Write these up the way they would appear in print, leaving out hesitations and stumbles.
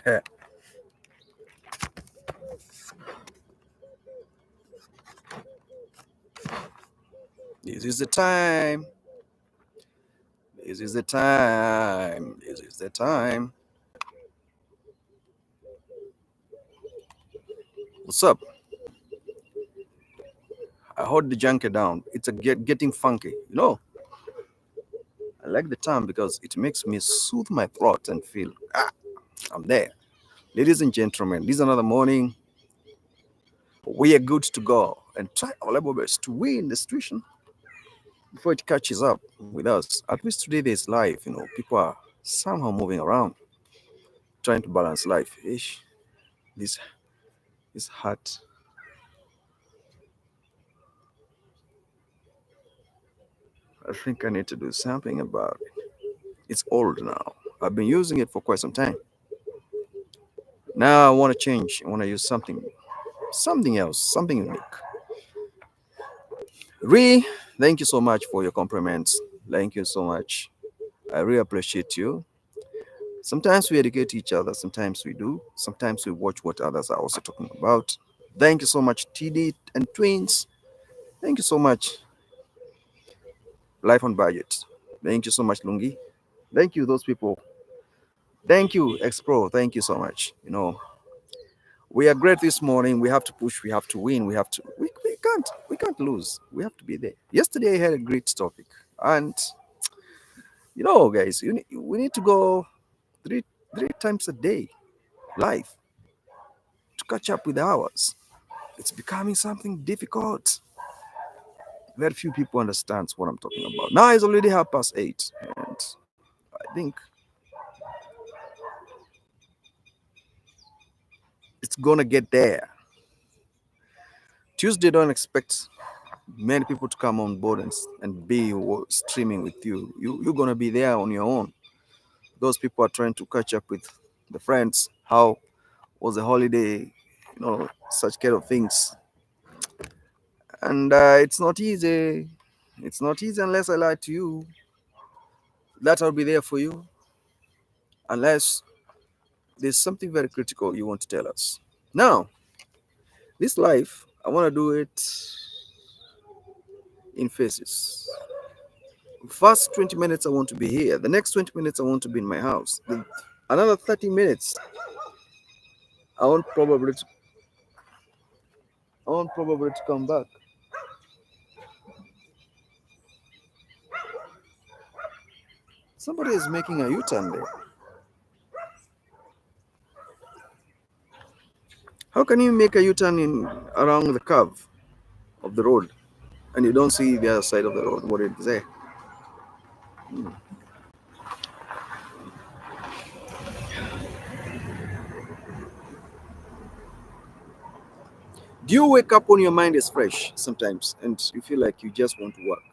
This is the time. This is the time. This is the time. What's up? I hold the junkie down. It's getting funky. I like the time because it makes me soothe my throat and feel, I'm there. Ladies and gentlemen, this is another morning. We are good to go and try our level best to win the situation before it catches up with us. At least today there's life. People are somehow moving around, trying to balance life. Ish, this is hard. I think I need to do something about it. It's old now. I've been using it for quite some time. Now I want to change. I want to use something else, something unique. Thank you so much for your compliments. Thank you so much. I really appreciate you. Sometimes we educate each other, sometimes we do. Sometimes we watch what others are also talking about. Thank you so much, TD and Twins. Thank you so much, Life on Budget. Thank you so much, Lungi. Thank you, those people. Thank you, Expro. Thank you so much. We are great this morning. We have to push. We have to win. We can't lose. We have to be there. Yesterday I had a great topic, and guys, we need to go three times a day live to catch up with hours. It's becoming something difficult. Very few people understand what I'm talking about. Now it's already 8:30, and I think it's gonna get there. Tuesday, don't expect many people to come on board and be streaming with you. You're gonna be there on your own. Those people are trying to catch up with the friends. How was the holiday? Such kind of things. And it's not easy. It's not easy unless I lie to you. That I'll be there for you. Unless there's something very critical you want to tell us. Now, this life, I want to do it in phases. First 20 minutes, I want to be here. The next 20 minutes, I want to be in my house. Another 30 minutes, I want probably to, come back. Somebody is making a U-turn there. How can you make a U-turn in around the curve of the road and you don't see the other side of the road? What is there? Do you wake up when your mind is fresh sometimes and you feel like you just want to work,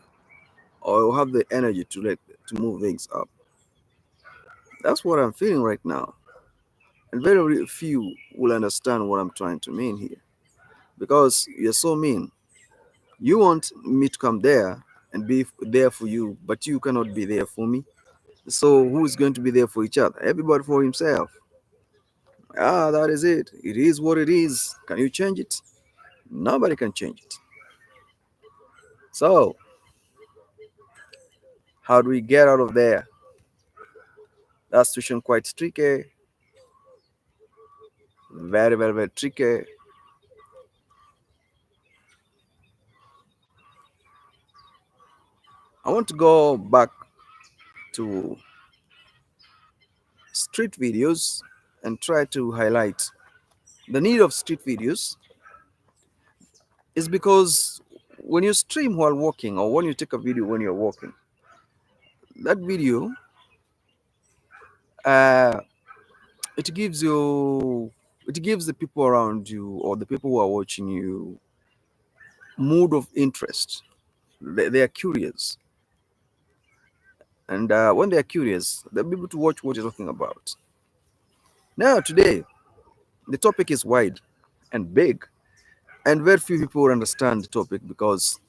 or you have the energy to move things up? That's what I'm feeling right now, and very few will understand what I'm trying to mean here because you're so mean. You want me to come there and be there for you, but you cannot be there for me. So who's going to be there for each other? Everybody for himself. That is it. It is what it is. Can you change it? Nobody can change it. So how do we get out of there? That situation quite tricky. Very, very, very tricky. I want to go back to street videos and try to highlight the need of street videos is because when you stream while walking or when you take a video when you're walking, that video uh, it gives the people around you or the people who are watching you mood of interest. They are curious, and when they are curious, they'll be able to watch what you're talking about. Now today the topic is wide and big, and very few people will understand the topic because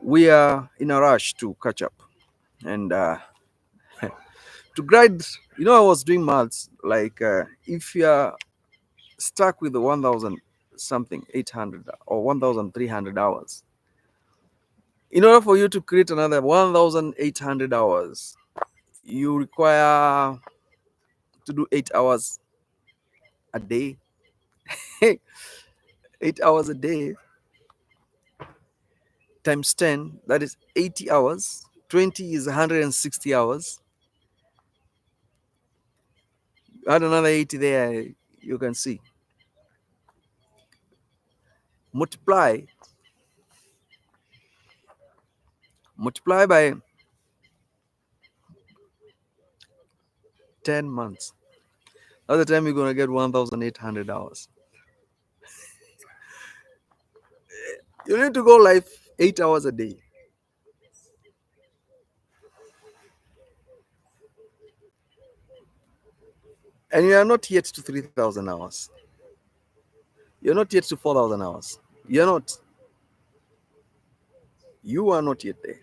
we are in a rush to catch up. And To grind, I was doing maths. Like, if you are stuck with the 1,000 something, 800 or 1,300 hours, in order for you to create another 1,800 hours, you require to do 8 hours a day. 8 hours a day times 10, that is 80 hours. 20 is 160 hours. Add another 80 there, you can see. Multiply by 10 months. By the time you're going to get 1,800 hours. You need to go live 8 hours a day. And you are not yet to 3,000 hours. You're not yet to 4,000 hours. You're not. You are not yet there.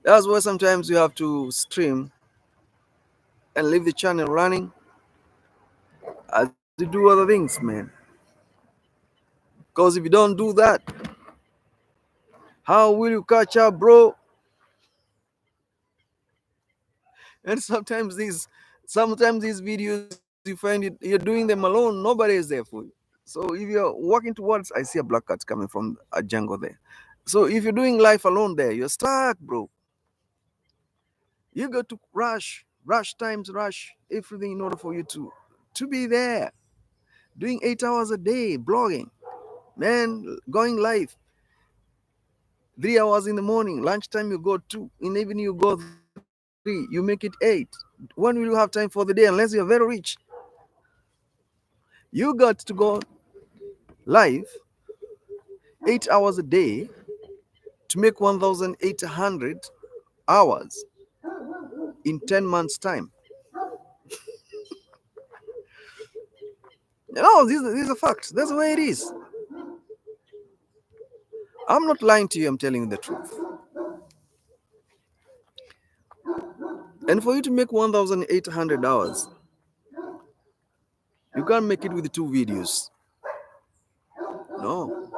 That's why sometimes you have to stream and leave the channel running as you do other things, man. Because if you don't do that, how will you catch up, bro? And sometimes these videos, you find it, you're doing them alone, nobody is there for you. So if you're walking towards, I see a black cat coming from a jungle there. So if you're doing life alone there, you're stuck, bro. You got to rush everything in order for you to be there. Doing 8 hours a day, blogging, man, going live. 3 hours in the morning, lunchtime you go 2, in the evening you go 3, you make it 8. When will you have time for the day unless you're very rich? You got to go live 8 hours a day to make 1,800 hours in 10 months' time. No, these are facts. That's the way it is. I'm not lying to you, I'm telling you the truth. And for you to make 1,800 hours, you can't make it with 2 videos. No.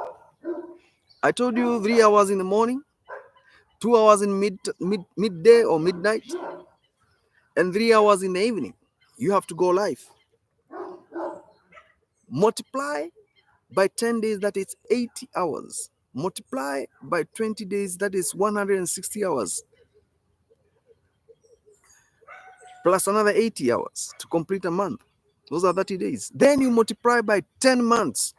I told you 3 hours in the morning, 2 hours in midday or midnight, and 3 hours in the evening. You have to go live. Multiply by 10 days, that is 80 hours. Multiply by 20 days, that is 160 hours. Plus another 80 hours to complete a month. Those are 30 days. Then you multiply by 10 months.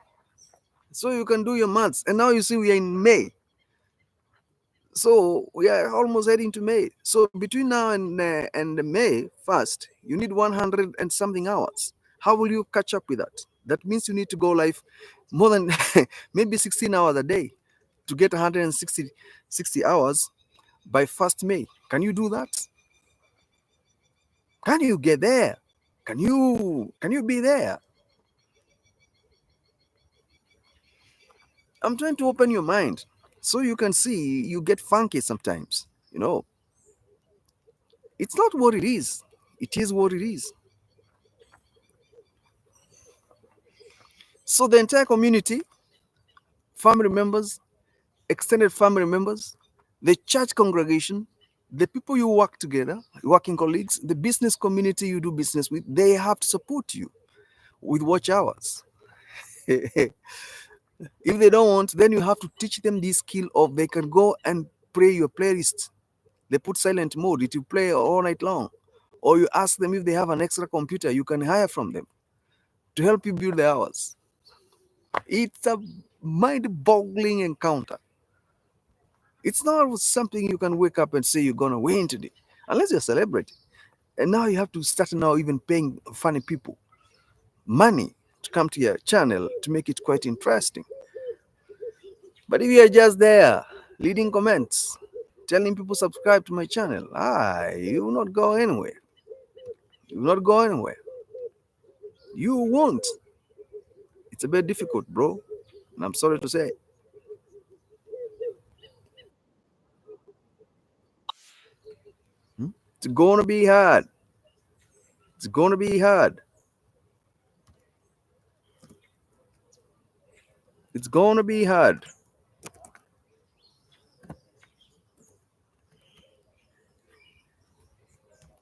So you can do your months. And now you see we are in May. So we are almost heading to May. So between now and May 1st, you need 100 and something hours. How will you catch up with that? That means you need to go live more than maybe 16 hours a day to get 160 hours by 1st May. Can you do that? Can you get there? Can you be there? I'm trying to open your mind so you can see you get funky sometimes. It's not what it is. It is what it is. So the entire community, family members, extended family members, the church congregation, the people you work together, working colleagues, the business community you do business with, they have to support you with watch hours. If they don't want, then you have to teach them this skill of they can go and play your playlist. They put silent mode, it will play all night long. Or you ask them if they have an extra computer you can hire from them to help you build the hours. It's a mind-boggling encounter. It's not something you can wake up and say you're gonna win today, unless you're celebrating. And now you have to start now even paying funny people money to come to your channel to make it quite interesting. But if you're just there leading comments, telling people subscribe to my channel, you will not go anywhere. You will not go anywhere. You won't. It's a bit difficult, bro. And I'm sorry to say. It's gonna be hard. It's gonna be hard. It's gonna be hard.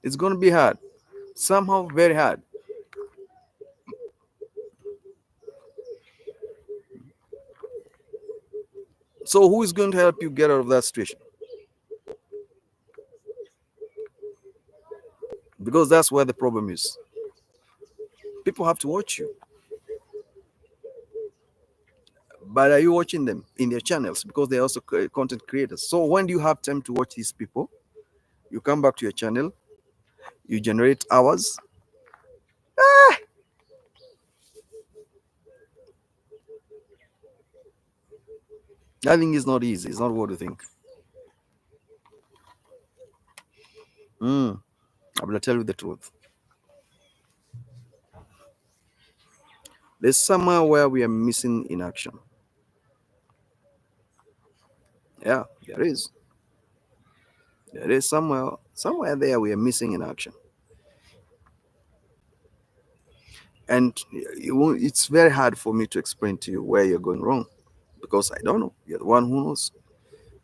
It's gonna be hard. Somehow very hard. So who is going to help you get out of that situation? Because that's where the problem is. People have to watch you. But are you watching them in their channels? Because they're also content creators. So when do you have time to watch these people? You come back to your channel, you generate hours. I think it's not easy. It's not what you think. Mm, I'm gonna tell you the truth. There's somewhere where we are missing in action. Yeah, there is. There is somewhere there we are missing in action. And it's very hard for me to explain to you where you're going wrong because I don't know. You're the one who knows.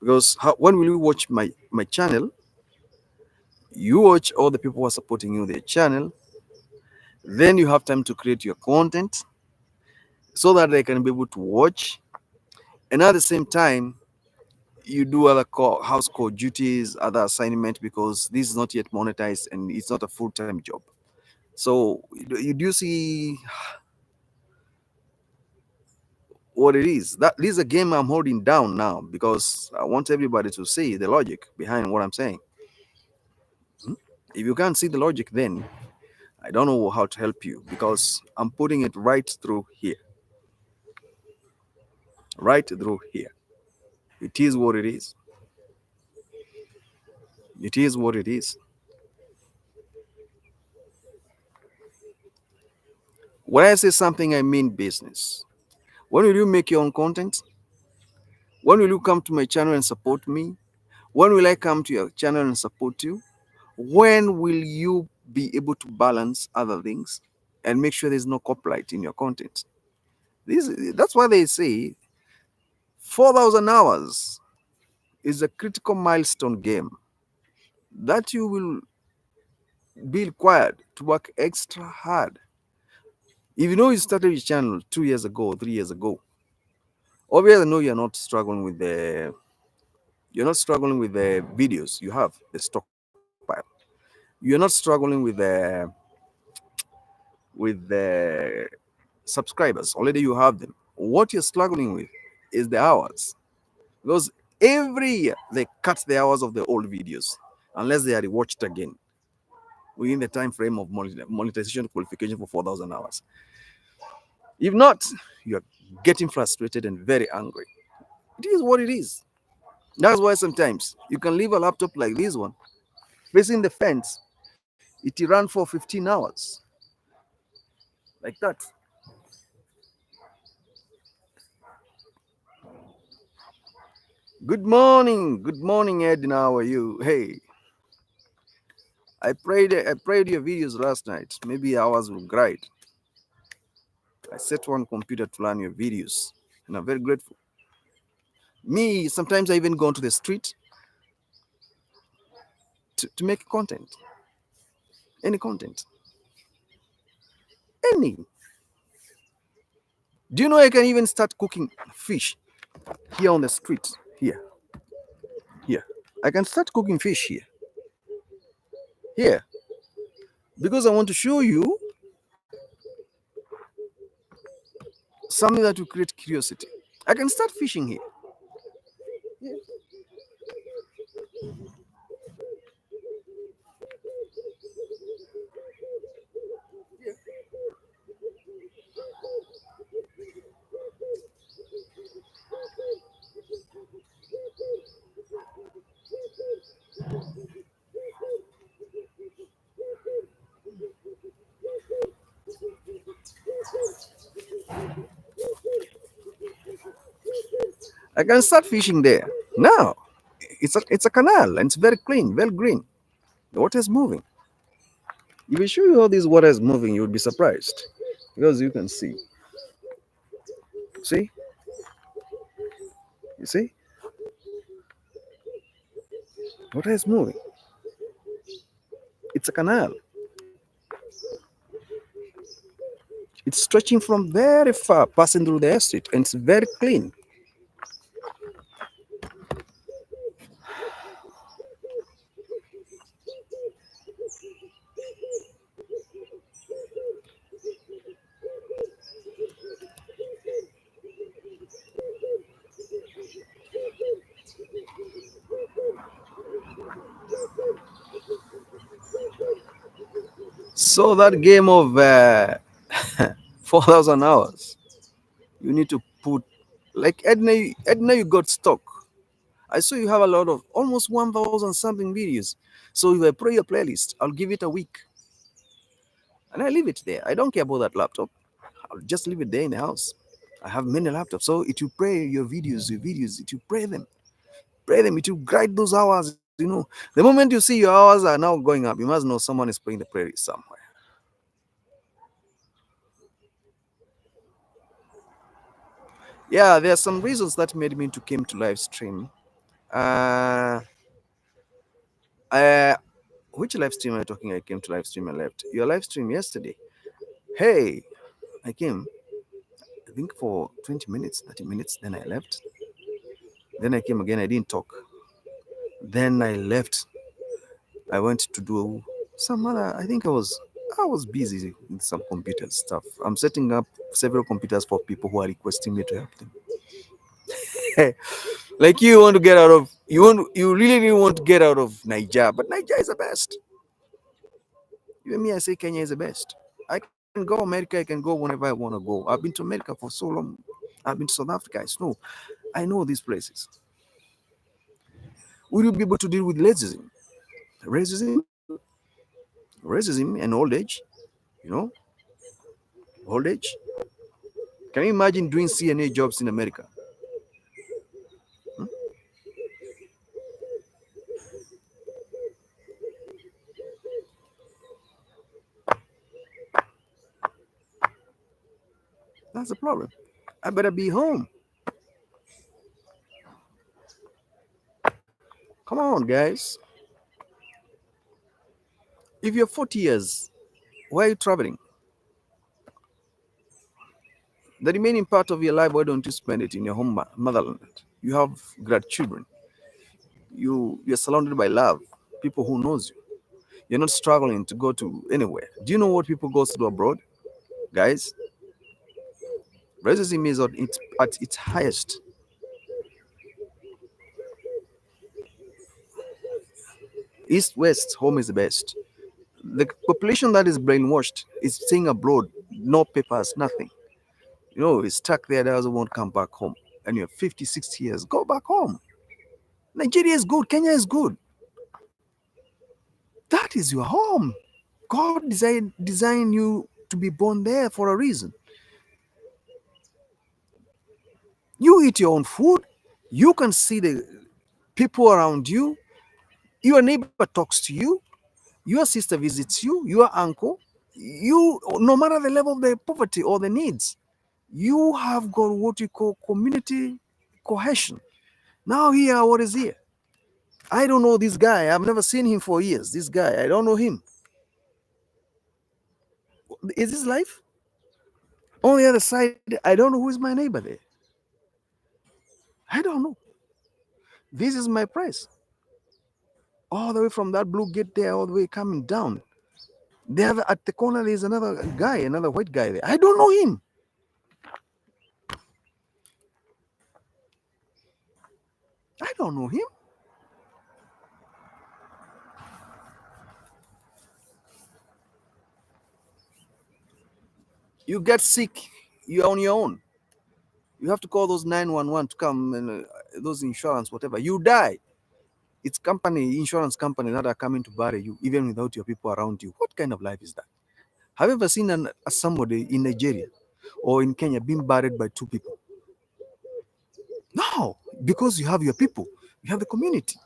Because when will you watch my channel? You watch all the people who are supporting you, their channel. Then you have time to create your content so that they can be able to watch. And at the same time, you do other house call duties, other assignment because this is not yet monetized and it's not a full-time job. So you do see what it is. That this is a game I'm holding down now because I want everybody to see the logic behind what I'm saying. Hmm? If you can't see the logic, then I don't know how to help you because I'm putting it right through here. Right through here. It is what it is. It is what it is. When I say something, I mean business. When will you make your own content? When will you come to my channel and support me? When will I come to your channel and support you? When will you be able to balance other things and make sure there's no copyright in your content? That's why they say 4,000 hours is a critical milestone game that you will be required to work extra hard. If you know you started your channel 2 years ago, 3 years ago, obviously I know you're not struggling with the videos. You have the stockpile. You're not struggling with the subscribers. Already you have them. What you're struggling with is the hours. Because every year they cut the hours of the old videos unless they are watched again within the time frame of monetization qualification for 4,000 hours. If not, you're getting frustrated and very angry. It is what it is. That's why sometimes you can leave a laptop like this one facing the fence. It ran for 15 hours like that. Good morning, Edna. How are you? Hey, I prayed your videos last night. Maybe hours will grade. I set one computer to learn your videos, and I'm very grateful. Me, sometimes I even go onto the street to make content, any content, any. Do you know I can even start cooking fish here on the street? Here. I can start cooking fish here, because I want to show you something that will create curiosity. I can start fishing here. I can start fishing there. Now, it's a canal and it's very clean, well green. The water is moving. If I show you how this water is moving, you would be surprised. Because you can see. See? You see? Water is moving. It's a canal. It's stretching from very far, passing through the estate, and it's very clean. So that game of 4,000 hours, you need to put, like Edna, you got stock. I saw you have a lot of almost 1,000 something videos. So if I play your playlist, I'll give it a week and I leave it there. I don't care about that laptop. I'll just leave it there in the house. I have many laptops, so it will play your videos, it will play them, it will guide those hours. The moment you see your hours are now going up, you must know someone is playing the playlist somewhere. Yeah, there are some reasons that made me to came to live stream. Uh, uh, which live stream are you talking? I came to live stream and left. Your live stream yesterday. Hey, I came, I think for 20 minutes, 30 minutes. Then I left. Then I came again. I didn't talk. Then I left. I went to do some other. I was busy with some computer stuff. I'm setting up several computers for people who are requesting me to help them. Like you want to get out of you really want to get out of Niger, but Niger is the best. Even me, I say Kenya is the best. I can go America, I can go whenever I want to go. I've been to America for so long. I've been to South Africa. I know these places. Will you be able to deal with racism? Racism, racism, and old age. You know, old age. Can you imagine doing CNA jobs in America? Hmm? That's the problem. I better be home. Come on, guys. If you're 40 years, why are you traveling? The remaining part of your life, why don't you spend it in your home motherland? You have grandchildren. You're surrounded by love, people who knows you. You're not struggling to go to anywhere. Do you know what people go to abroad, guys? Racism is at its highest. East West, home is the best. The population that is brainwashed is staying abroad, no papers, nothing. It's stuck there, doesn't want to come back home. And you're 50, 60 years, go back home. Nigeria is good, Kenya is good. That is your home. God designed you to be born there for a reason. You eat your own food. You can see the people around you. Your neighbor talks to you. Your sister visits you. Your uncle. No matter the level of the poverty or the needs, you have got what we call community cohesion. Now here, what is here? I don't know this guy. I've never seen him for years. This guy, I don't know him. Is this life? On the other side, I don't know who is my neighbor there. I don't know. This is my price. All the way from that blue gate there, all the way coming down. There at the corner, there's another guy, another white guy there. I don't know him. I don't know him. You get sick, you're on your own. You have to call those 911 to come and those insurance, whatever. You die. It's insurance company that are coming to bury you, even without your people around you. What kind of life is that? Have you ever seen somebody in Nigeria or in Kenya being buried by two people? No, because you have your people, you have the community,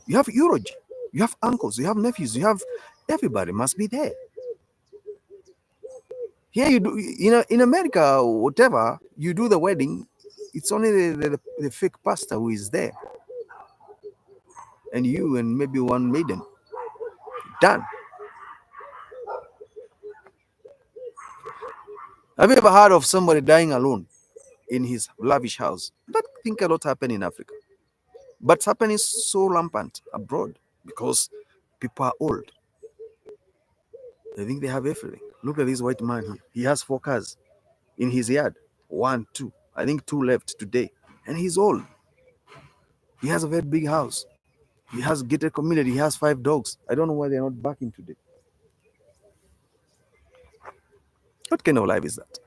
you have eulogy. You have uncles, you have nephews, you have everybody must be there. Here you do, in America, whatever you do the wedding, it's only the fake pastor who is there, and you and maybe one maiden. Done. Have you ever heard of somebody dying alone in his lavish house? That thing cannot happen in Africa, but it's happening so rampant abroad because people are old. They think they have everything. Look at this white man here. He has 4 cars in his yard. One, two. I think 2 left today. And he's old. He has a very big house. He has gated community. He has 5 dogs. I don't know why they're not barking today. What kind of life is that?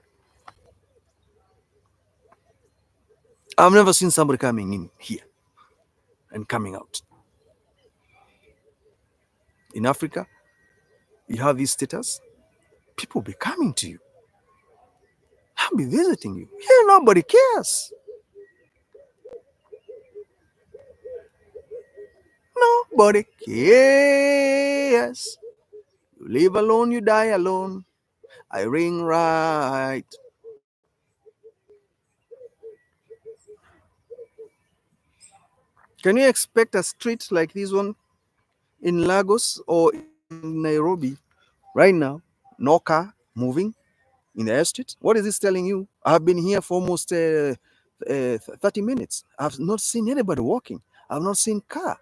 I've never seen somebody coming in here and coming out. In Africa, you have this status, people will be coming to you. I'll be visiting you. Here, nobody cares. Nobody cares. You live alone, you die alone. I ring right. Can you expect a street like this one in Lagos or in Nairobi right now? No car moving in the estate. What is this telling you? I've been here for almost 30 minutes. I've not seen anybody walking. I've not seen car.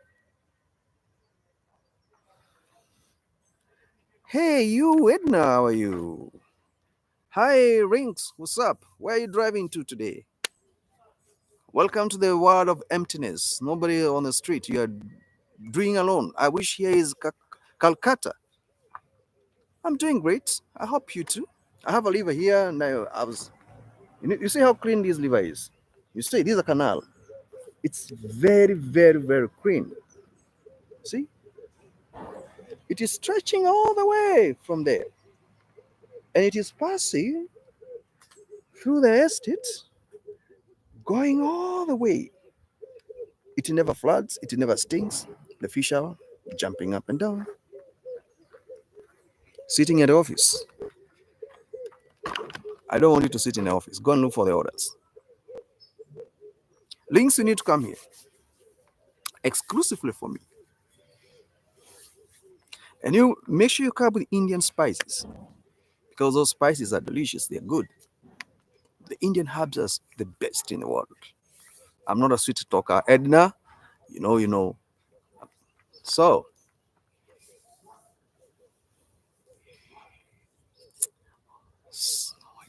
Hey, you, Edna, how are you? Hi, Rinks, what's up? Where are you driving to today? Welcome to the world of emptiness. Nobody on the street. You are doing alone. I wish here is Calcutta. I'm doing great. I hope you too. I have a liver here, and you see how clean this liver is. You see, this is a canal. It's very, very, very clean. See, it is stretching all the way from there, and it is passing through the estate, going all the way. It never floods. It never stinks. The fish are jumping up and down. Sitting at the office. I don't want you to sit in the office. Go and look for the orders. Links, you need to come here exclusively for me. And you make sure you come with Indian spices because those spices are delicious. They're good. The Indian herbs are the best in the world. I'm not a sweet talker. Edna, you know. So,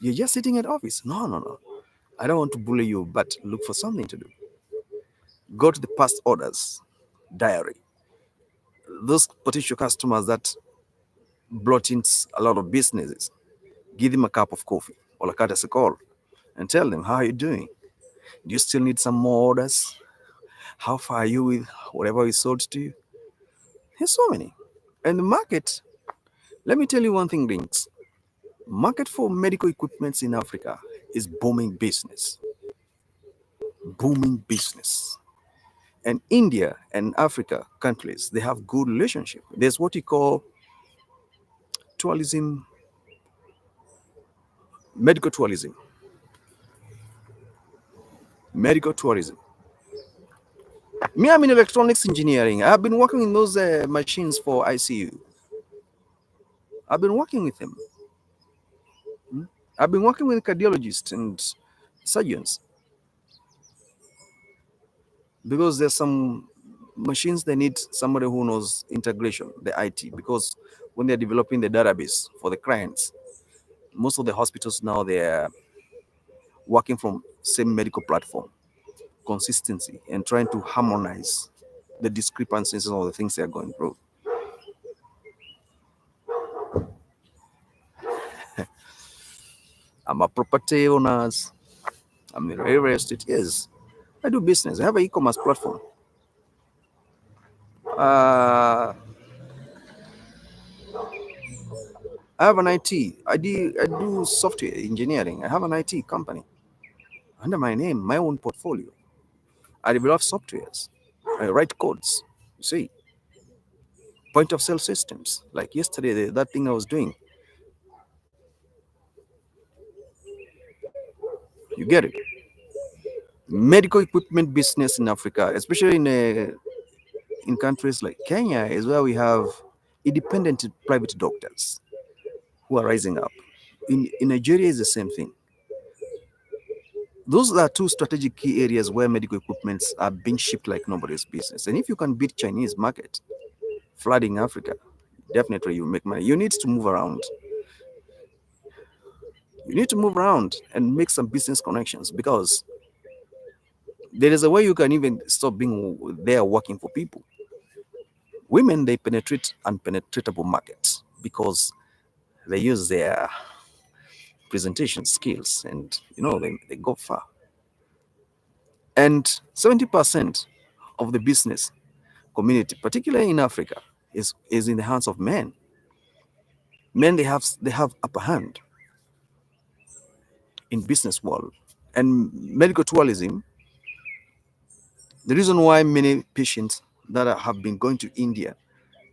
you're just sitting at office. No, no, no. I don't want to bully you, but look for something to do. Go to the past orders diary. Those potential customers that brought in a lot of businesses, give them a cup of coffee or a courtesy call and tell them, how are you doing? Do you still need some more orders? How far are you with whatever is sold to you? There's so many. And the market, let me tell you one thing, Links. Market for medical equipments in Africa is booming business. Booming business. And India and Africa countries, they have good relationship. There's what you call tourism, medical tourism. Medical tourism. Me, I'm in electronics engineering. I've been working in those machines for ICU. I've been working with them. I've been working with cardiologists and surgeons because there's some machines they need somebody who knows integration, the IT, because when they're developing the database for the clients, most of the hospitals now they're working from same medical platform, consistency, and trying to harmonize the discrepancies of the things they're going through. I'm a property owner. I'm in real estate. Yes, I do business. I have an e-commerce platform. Uh, I have an IT. I do software engineering. I have an IT company under my name, my own portfolio. I develop softwares. I write codes. You see, point of sale systems. Like yesterday, that thing I was doing. You get it? Medical equipment business in Africa, especially in countries like Kenya, is where we have independent private doctors who are rising up. In Nigeria, is the same thing. Those are two strategic key areas where medical equipments are being shipped like nobody's business. And if you can beat Chinese market flooding Africa, definitely you make money. You need to move around. You need to move around and make some business connections, because there is a way you can even stop being there working for people. Women, they penetrate unpenetratable markets because they use their presentation skills, and they go far. And 70% of the business community, particularly in Africa, is in the hands of men. Men, they have upper hand in business world. And medical tourism, the reason why many patients that have been going to India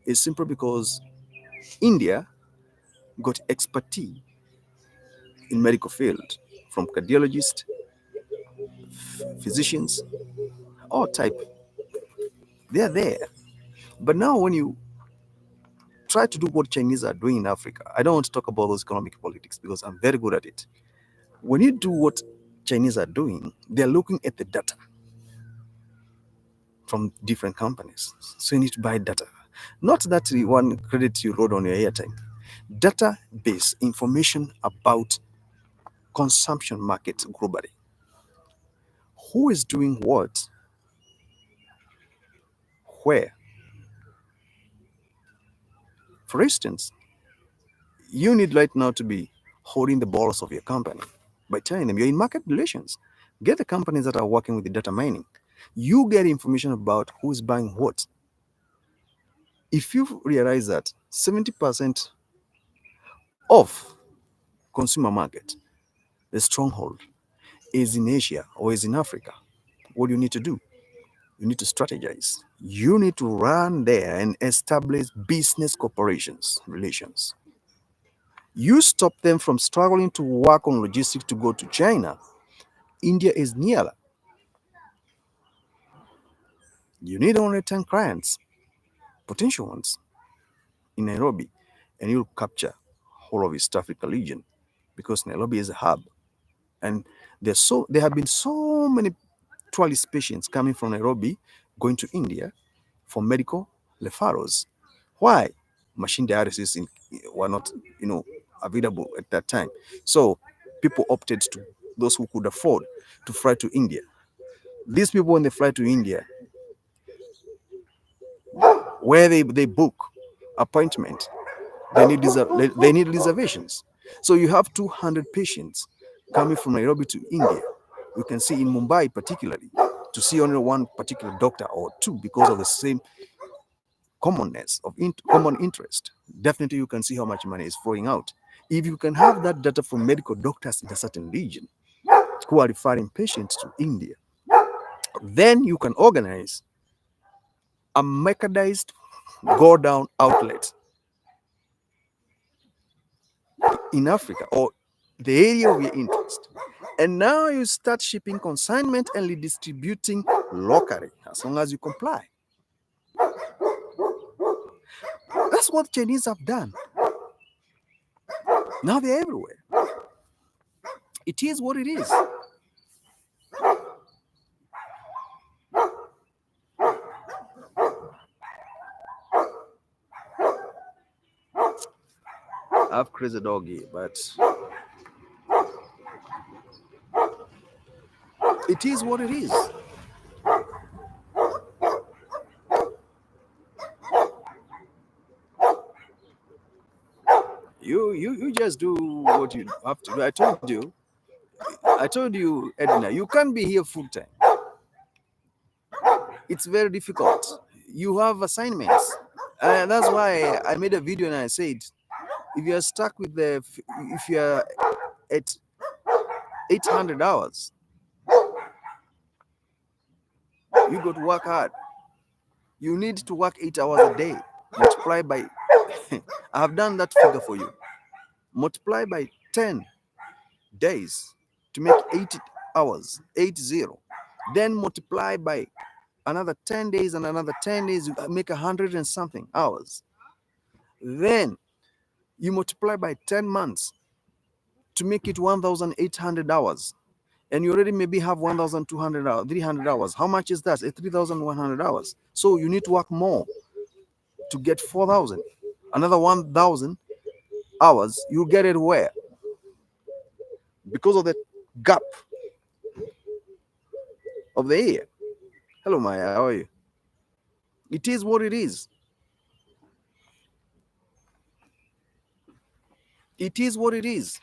is simply because India got expertise in medical field, from cardiologists, physicians, all type. They are there. But now when you try to do what Chinese are doing in Africa, I don't want to talk about those economic politics because I'm very good at it. When you do what Chinese are doing, they're looking at the data from different companies. So you need to buy data. Not that one credit you wrote on your airtime. Database information about consumption markets globally. Who is doing what, where? For instance, you need right now to be holding the balls of your company by telling them you're in market relations. Get the companies that are working with the data mining. You get information about who's buying what. If you realize that 70% of consumer market, the stronghold, is in Asia or is in Africa, what do you need to do? You need to strategize. You need to run there and establish business corporations relations. You stop them from struggling to work on logistics to go to China. India is nearer. You need only 10 clients, potential ones, in Nairobi, and you'll capture whole of East Africa region, because Nairobi is a hub. And there have been so many tourist patients coming from Nairobi going to India for medical referrals. Why? Machine dialysis were not, available at that time. So people opted to, those who could afford, to fly to India. These people, when they fly to India, where they book appointment, they need reservations. So you have 200 patients coming from Nairobi to India. You can see in Mumbai particularly, to see only one particular doctor or two because of the same commonness of common interest. Definitely you can see how much money is flowing out. If you can have that data from medical doctors in a certain region who are referring patients to India, then you can organize a mechanized go down outlet in Africa or the area of your interest. And now you start shipping consignment and redistributing locally as long as you comply. That's what Chinese have done. Now they're everywhere. It is what it is. I've crazy doggy, but it is what it is. You just do what you have to do. I told you, Edna, you can't be here full time. It's very difficult. You have assignments. And that's why I made a video and I said, if you're stuck with if you're at 800 hours, you got to work hard. You need to work 8 hours a day. multiply by I have done that figure for you. Multiply by 10 days to make 80 hours, 80. Then multiply by another 10 days and another 10 days, you make 100 and something hours. Then you multiply by 10 months to make it 1,800 hours. And you already maybe have 1,200 hours, 300 hours. How much is that? 3,100 hours. So you need to work more to get 4,000. Another 1,000 hours, you get it where? Because of the gap of the year. Hello, Maya. How are you? It is what it is. It is what it is.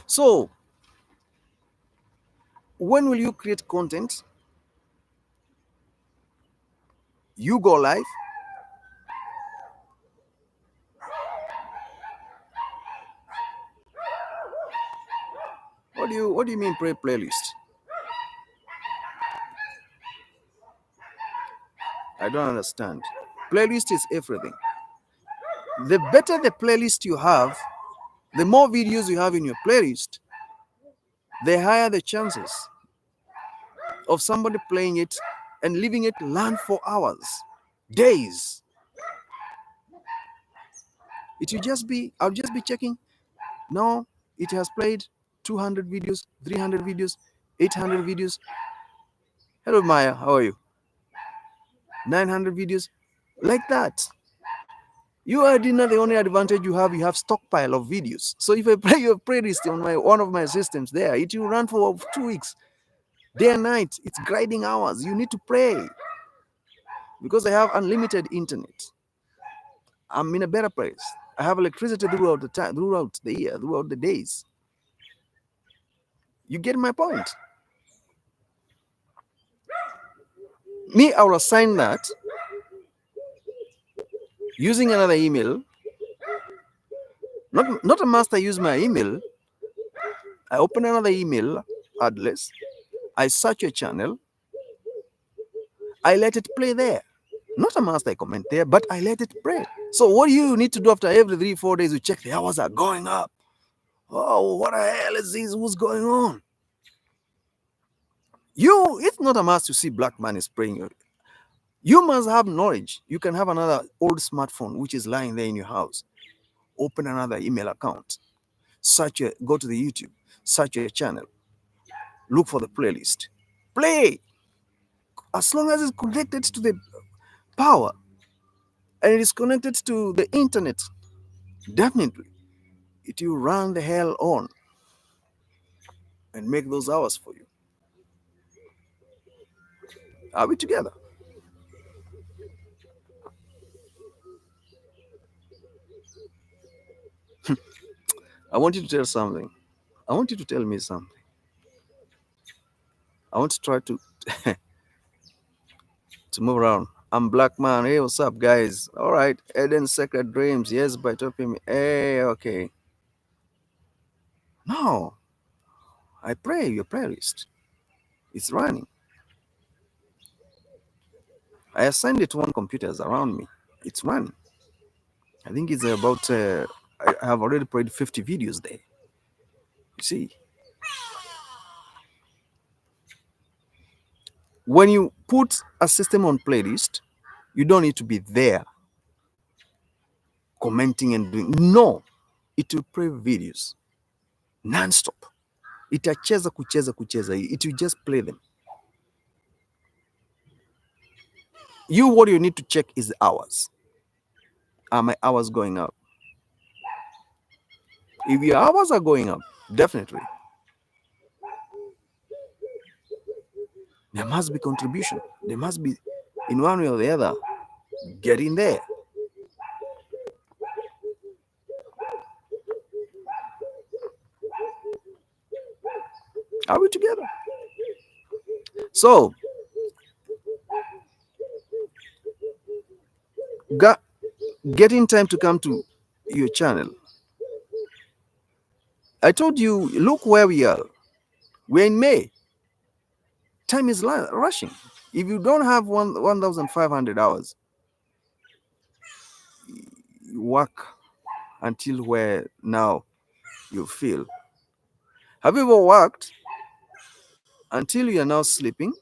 So, when will you create content? You go live. What do you mean playlist? I don't understand. Playlist is everything. The better the playlist you have, the more videos you have in your playlist, the higher the chances of somebody playing it and leaving it learn for hours, days. It will just be, I'll just be checking. No, it has played 200 videos, 300 videos, 800 videos. Hello, Maya, how are you? 900 videos, like that. You are dinner. The only advantage you have stockpile of videos. So if I play your playlist on one of my systems there, it will run for 2 weeks, day and night. It's grinding hours. You need to play because I have unlimited internet. I'm in a better place. I have electricity throughout the time, throughout the year, throughout the days. You get my point? Me, I will assign that using another email. Not a master use my email. I open another email address. I search your channel. I let it play there. Not a master I comment there, but I let it play. So what do you need to do after every 3-4 days? You check the hours are going up. Oh, what the hell is this? What's going on? It's not a must to see black man is praying. You must have knowledge. You can have another old smartphone which is lying there in your house. Open another email account. Go to the YouTube, search your channel, look for the playlist. Play. As long as it's connected to the power and it is connected to the internet, definitely it will run the hell on and make those hours for you. Are we together? I want you to tell something. I want you to tell me something. I want to try to to move around. I'm Black Man. Hey, what's up, guys? All right. Eden's Sacred Dreams. Yes, by topping me. Hey, okay. No, I pray your playlist. It's running. I assigned it to one computers around me. It's running. I think it's about. I have already played 50 videos there. You see, when you put a system on playlist, you don't need to be there commenting and doing. No, it will play videos non-stop. Itacheza kucheza kucheza. It will just play them. What you need to check is the hours. Are my hours going up? If your hours are going up, definitely there must be contribution. There must be, in one way or the other, get in there. Are we together? So, getting time to come to your channel. I told you, look where we are. We're in May. time is rushing. If you don't have 1,500 hours, you work until where now you feel. Have you ever worked until you are now sleeping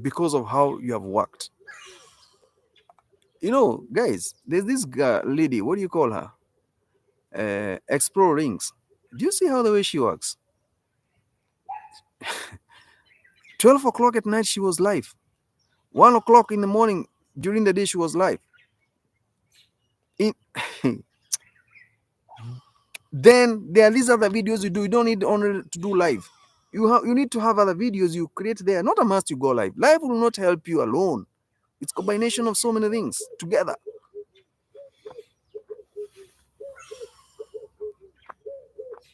because of how you have worked? You know, guys, there's this lady, what do you call her? Explore Rings. Do you see how the way she works? 12 o'clock at night, she was live. 1 o'clock in the morning, during the day, she was live. In, then there are these other videos you do. You don't need only to do live. You need to have other videos you create there. Not a must you go live. Live will not help you alone. It's combination of so many things together.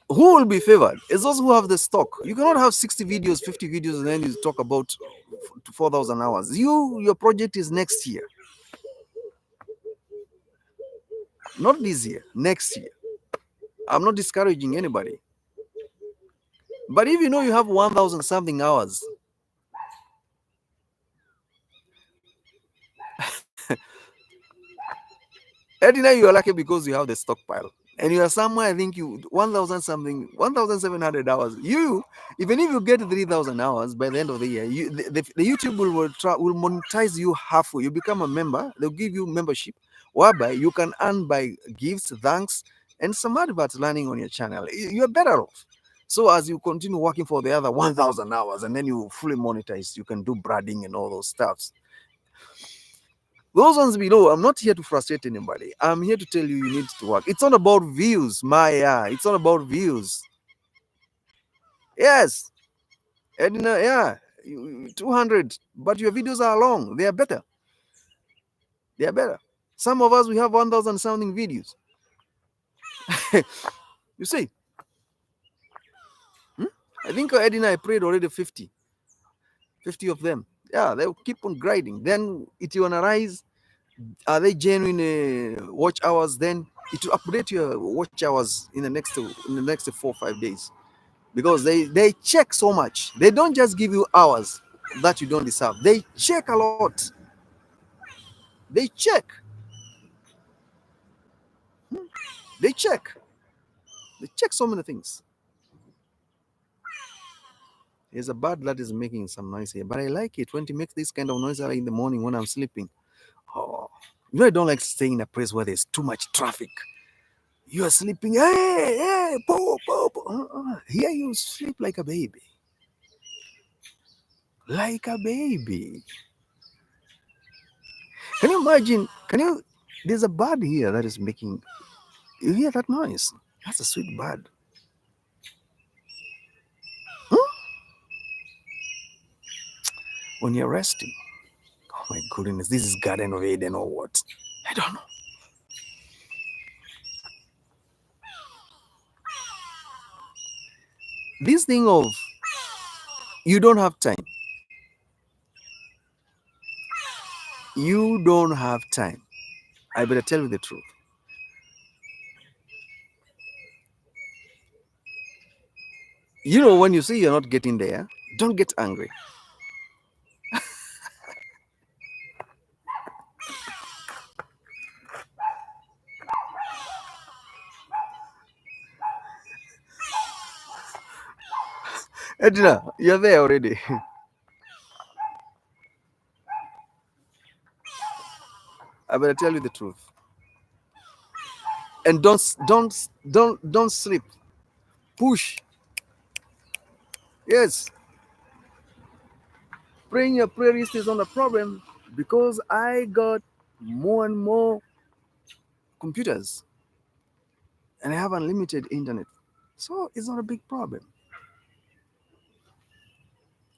Who will be favored? It's those who have the stock. You cannot have 60 videos, 50 videos, and then you talk about 4,000 hours. Your project is next year. Not this year, next year. I'm not discouraging anybody. But if you know you have 1,000 something hours, Edina, you are lucky because you have the stockpile. And you are somewhere, I think you 1,000 something, 1,700 hours. You, even if you get 3,000 hours by the end of the year, the YouTube will monetize you halfway. You become a member, they'll give you membership, whereby you can earn by gifts, thanks, and some adverts landing on your channel. You're better off. So as you continue working for the other 1,000 hours and then you fully monetize, you can do branding and all those stuffs. Those ones below, I'm not here to frustrate anybody. I'm here to tell you you need to work. It's not about views, Maya. It's not about views. Yes, Edna, yeah, 200, but your videos are long. They are better. They are better. Some of us, we have 1,000 sounding videos. You see? I think Edna, I prayed already 50 of them. Yeah, they'll keep on grinding. Then it will analyze, are they genuine watch hours? Then it will update your watch hours in the next 4 or 5 days, because they check so much. They don't just give you hours that you don't deserve. They check a lot. They check. They check. They check so many things. There's a bird that is making some noise here, but I like it when it makes this kind of noise in the morning when I'm sleeping. Oh, you know, I don't like staying in a place where there's too much traffic. You are sleeping, hey, po, po, po. Here you sleep like a baby. Like a baby. Can you imagine? There's a bird here that is making, you hear that noise? That's a sweet bird. Huh? When you're resting. Oh my goodness, this is Garden of Eden or what? I don't know. This thing of you don't have time. You don't have time. I better tell you the truth. You know, when you see you're not getting there, don't get angry. Edna, you're there already. I better tell you the truth. And don't sleep. Push. Yes. Praying your prayer list is not a problem, because I got more and more computers and I have unlimited internet. So it's not a big problem.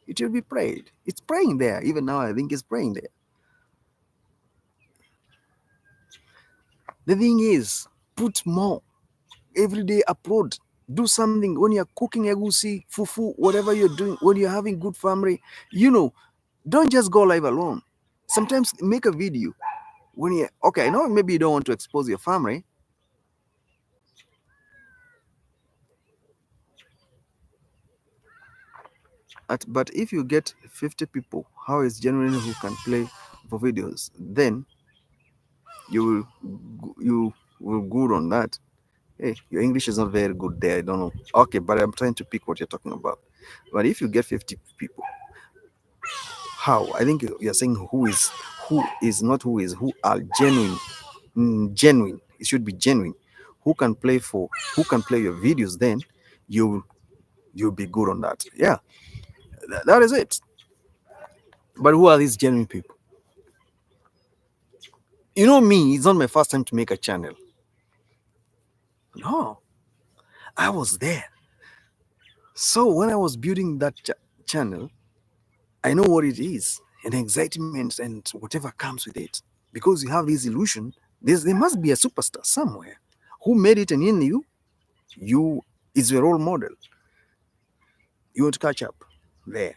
It will be prayed. It's praying there. Even now, I think it's praying there. The thing is, put more. Every day upload. Do something when you're cooking egusi, fufu, whatever you're doing, when you're having good family, don't just go live alone. Sometimes make a video. When you okay, I know maybe you don't want to expose your family. But if you get 50 people, how is genuinely who can play for videos, then you will good on that. Hey, your English is not very good there. I don't know. Okay, but I'm trying to pick what you're talking about. But if you get 50 people, how? I think you're saying who are genuine. Genuine. It should be genuine. Who can play your videos, then you you'll be good on that. Yeah, that is it. But who are these genuine people? You know me, it's not my first time to make a channel. No, I was there. So when I was building that channel, I know what it is, and excitement and whatever comes with it. Because you have this illusion, there must be a superstar somewhere who made it, and in you is your role model. You want to catch up there.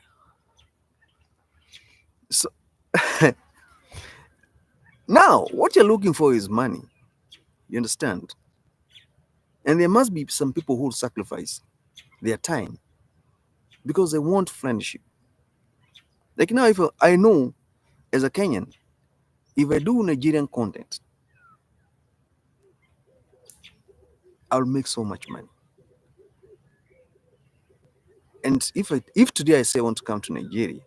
So now what you're looking for is money. You understand? And there must be some people who will sacrifice their time because they want friendship. Like now, if I know as a Kenyan, if I do Nigerian content, I'll make so much money. And if today I say I want to come to Nigeria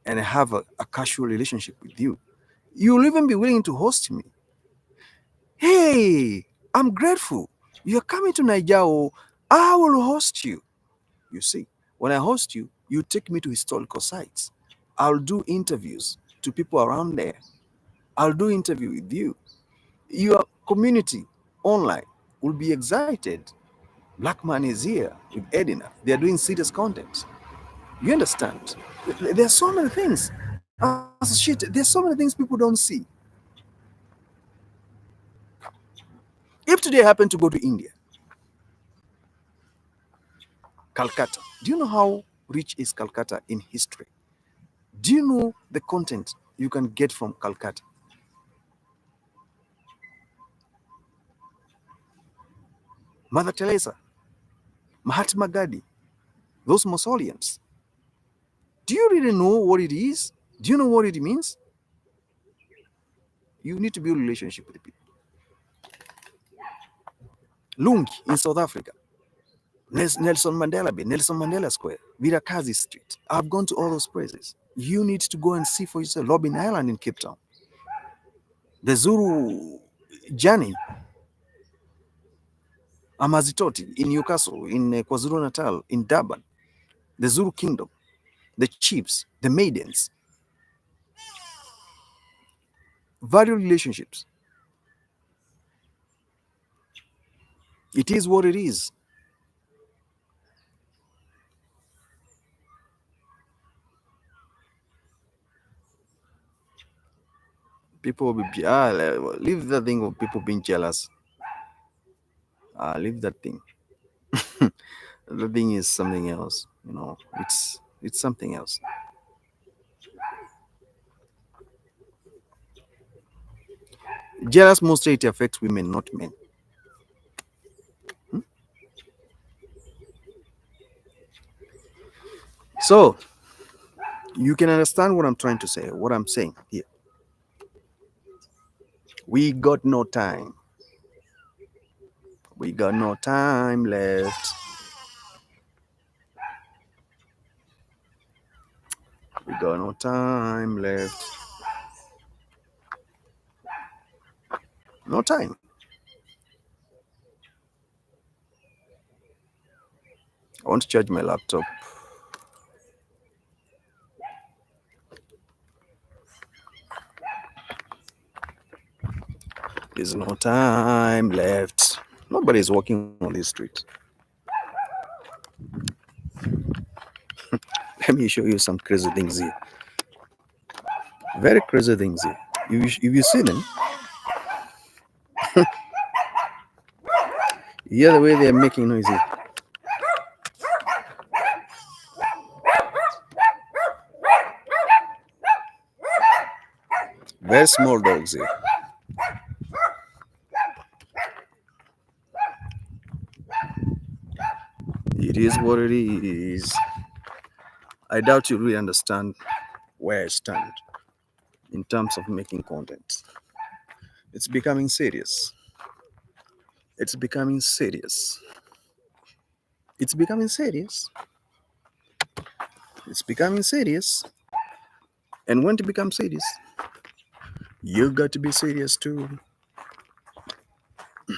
and I have a casual relationship with you, you'll even be willing to host me. Hey, I'm grateful. You're coming to Nigeria. Oh, I will host you. You see, when I host you, you take me to historical sites. I'll do interviews to people around there. I'll do interview with you. Your community online will be excited. Black Man is here with Edina. They are doing serious content. You understand? There are so many things. There's so many things people don't see. If today I happen to go to India, Calcutta, do you know how rich is Calcutta in history? Do you know the content you can get from Calcutta? Mother Teresa, Mahatma Gandhi, those mausoleums. Do you really know what it is? Do you know what it means? You need to build a relationship with the people. Lungi in South Africa, Nelson Mandela Bay, Nelson Mandela Square, Virakazi Street. I've gone to all those places. You need to go and see for yourself. Robben Island in Cape Town, the Zulu journey, Amazitoti in Newcastle, in KwaZulu Natal, in Durban, the Zulu Kingdom, the chiefs, the maidens, value relationships. It is what it is. People will be leave that thing of people being jealous. Leave that thing. The thing is something else. You know, it's something else. Jealous mostly it affects women, not men. So you can understand what I'm trying to say. What I'm saying here. We got no time. We got no time left. We got no time left. No time. I want to charge my laptop. There's no time left. Nobody's walking on this street. Let me show you some crazy things here. Very crazy things here. If you see them, you hear the way they're making noise here. Very small dogs here. It is what it is. I doubt you really understand where I stand in terms of making content. It's becoming serious. It's becoming serious. It's becoming serious. It's becoming serious. And when to become serious, you got to be serious too. You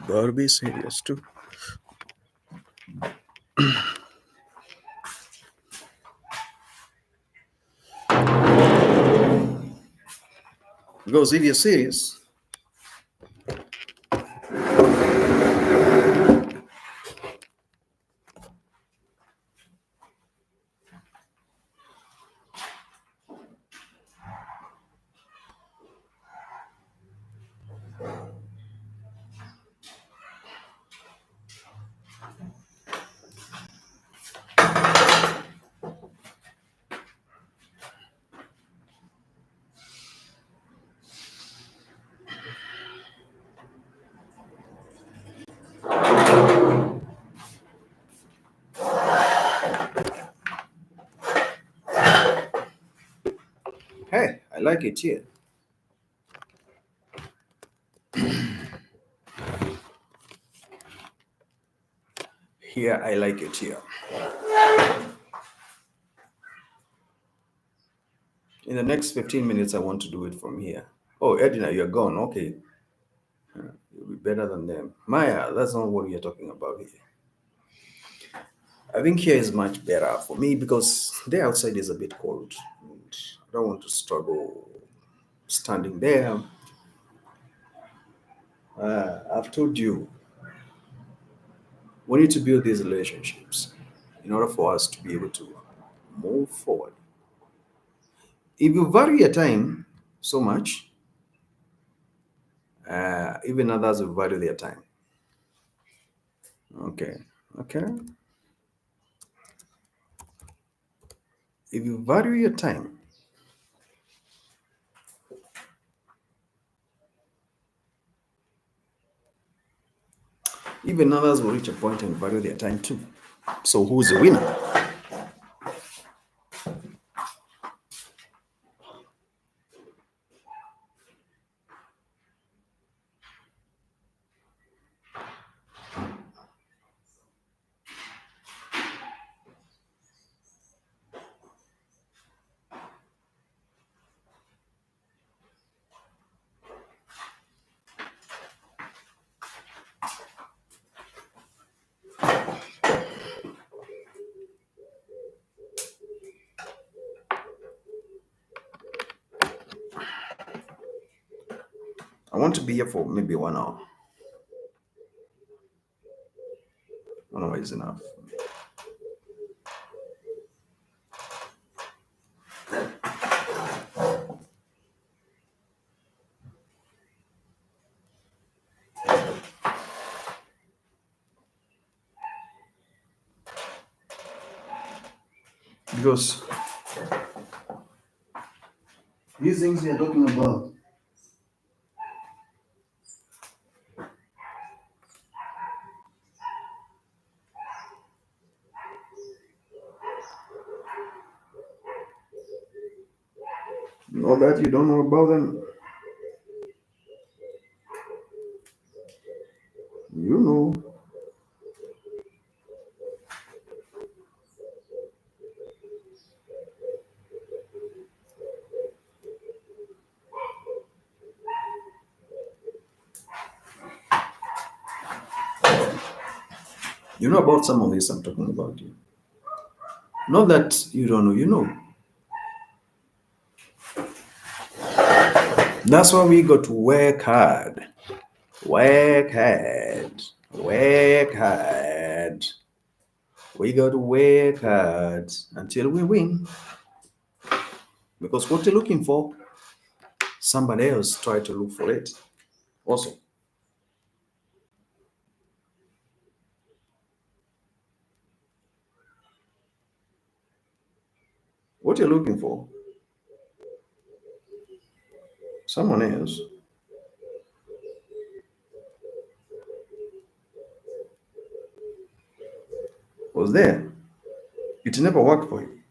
gotta be serious too. Because if you're serious, hey, I like it here. Here, I like it here. In the next 15 minutes, I want to do it from here. Oh, Edina, you're gone. Okay. You'll be better than them. Maya, that's not what we are talking about here. I think here is much better for me because the outside is a bit cold. And I don't want to struggle standing there. I've told you, we need to build these relationships in order for us to be able to move forward. If you value your time so much, even others will value their time. Okay. Okay. If you value your time, even others will reach a point and value their time too. So who's the winner? I want to be here for maybe 1 hour. 1 hour is enough. Because these things we are talking about, all that you don't know about them, you know. You know about some of this I'm talking about you. Not that you don't know, you know. That's why we got to work hard. Work hard. Work hard. We got to work hard until we win. Because what you're looking for, somebody else try to look for it. Also, what you're looking for, someone else was there. It never worked for him.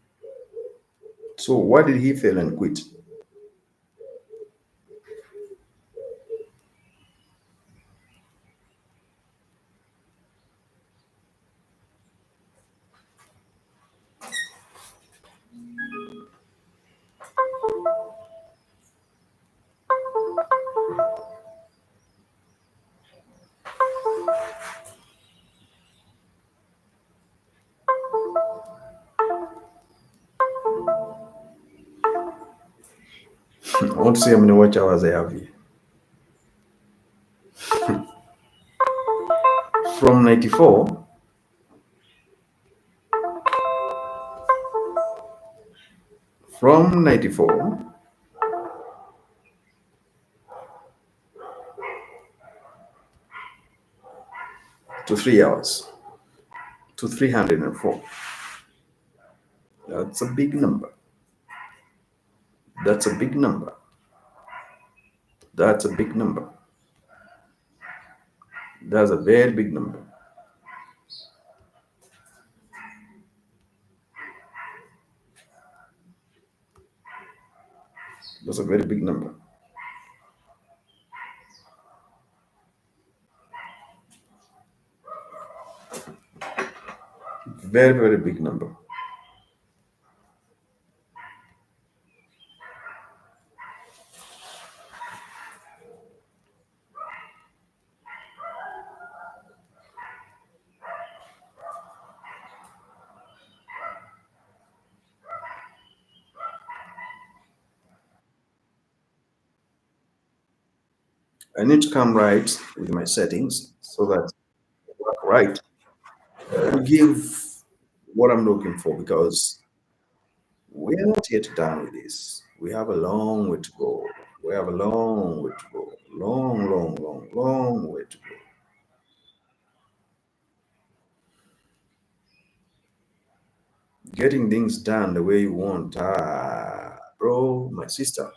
So why did he fail and quit? I want to see how many watch hours I have here. From 94, from 94 to 3 hours to 304. That's a big number. That's a big number. That's a big number. That's a very big number. That's a very big number. Very, very big number. I need to come right with my settings so that I work right to give what I'm looking for because we are not yet done with this. We have a long way to go. We have a long way to go. Long, long, long, long way to go. Getting things done the way you want. Ah, bro, my sister.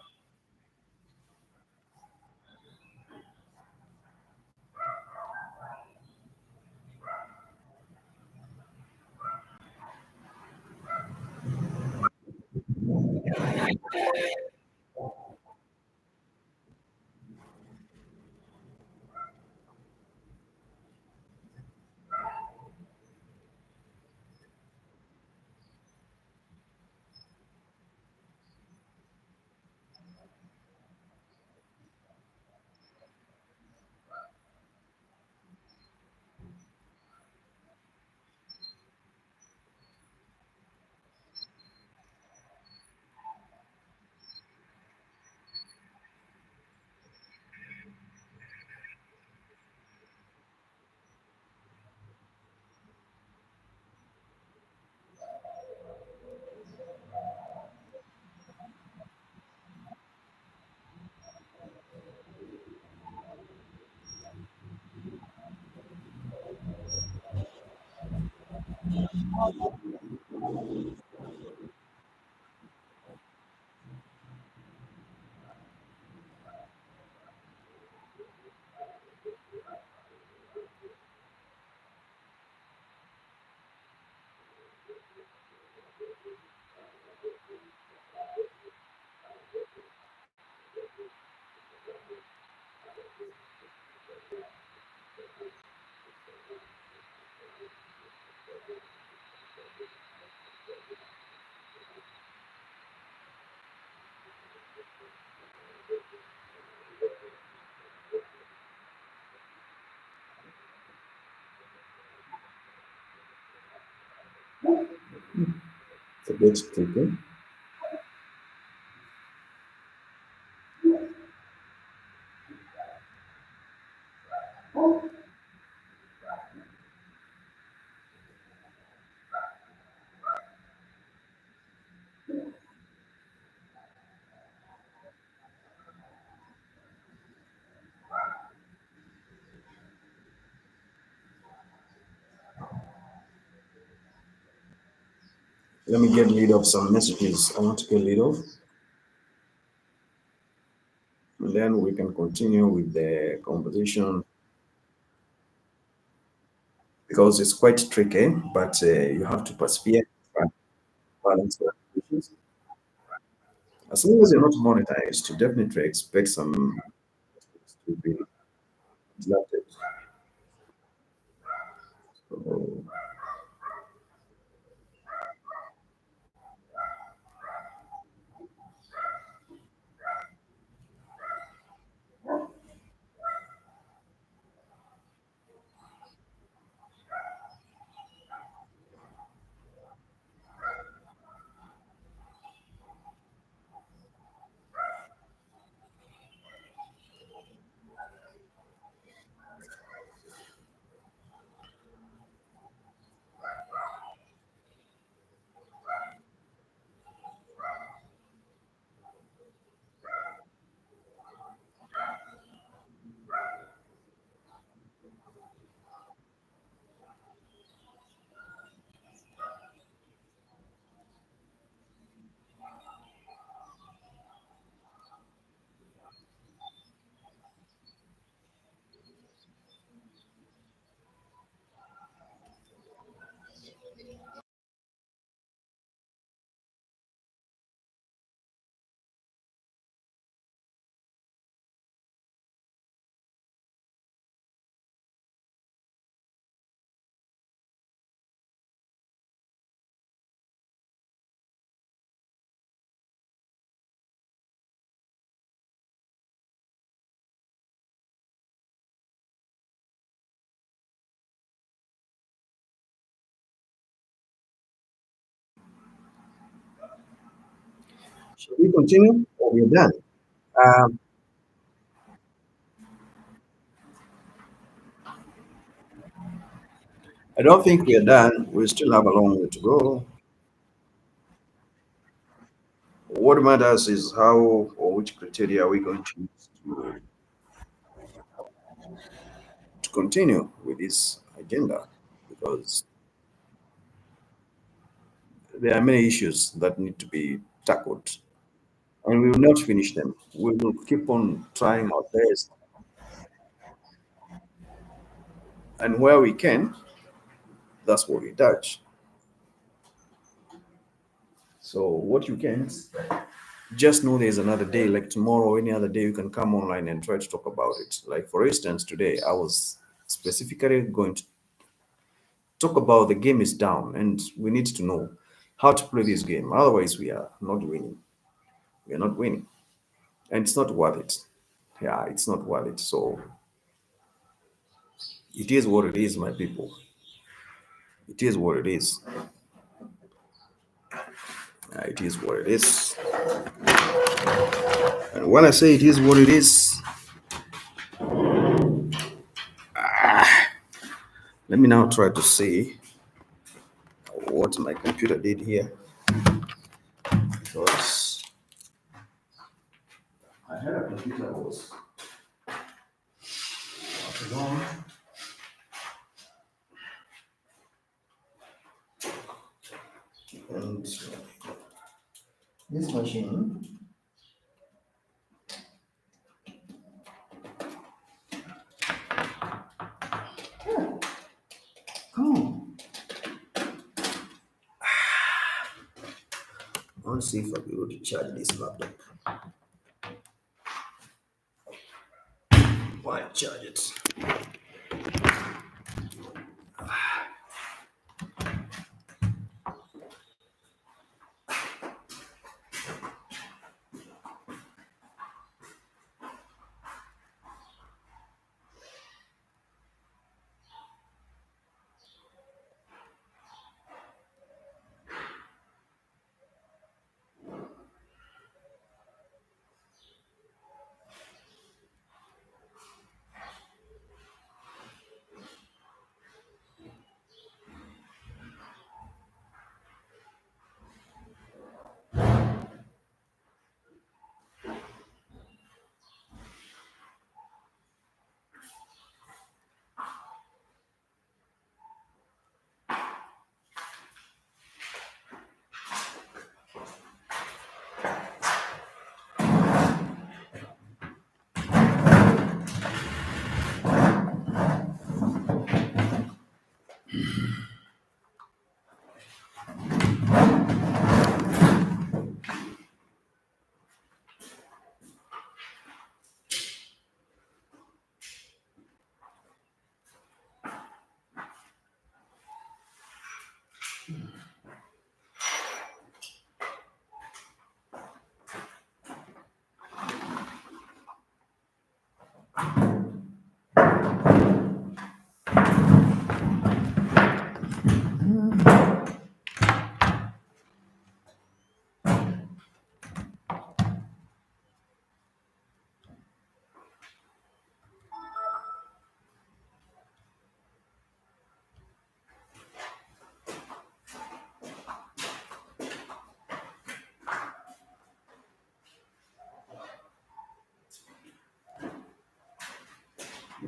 It's a bit tricky. Let me get rid of some messages I want to get rid of. And then we can continue with the conversation because it's quite tricky, but you have to persevere. balance the applications. As long as you're not monetized, you definitely expect some to be disrupted. So, shall we continue or we're done? Um, I don't think we're done. We still have a long way to go. What matters is how or which criteria are we going to use to continue with this agenda, because there are many issues that need to be tackled, and we will not finish them. We will keep on trying our best, and where we can, that's what we touch. So, what you can just know there's another day, like tomorrow or any other day, you can come online and try to talk about it. Like, for instance, today I was specifically going to talk about the game is down, and we need to know how to play this game. Otherwise, we are not winning. We are not winning, and it's not worth it. Yeah, it's not worth it. So it is what it is, my people. It is what it is. It is what it is. And when I say it is what it is, let me now try to see what my computer did here. Because I had a computer that was long, and this machine. Come on. I want to see if I'll be able to charge this laptop. Why charge it?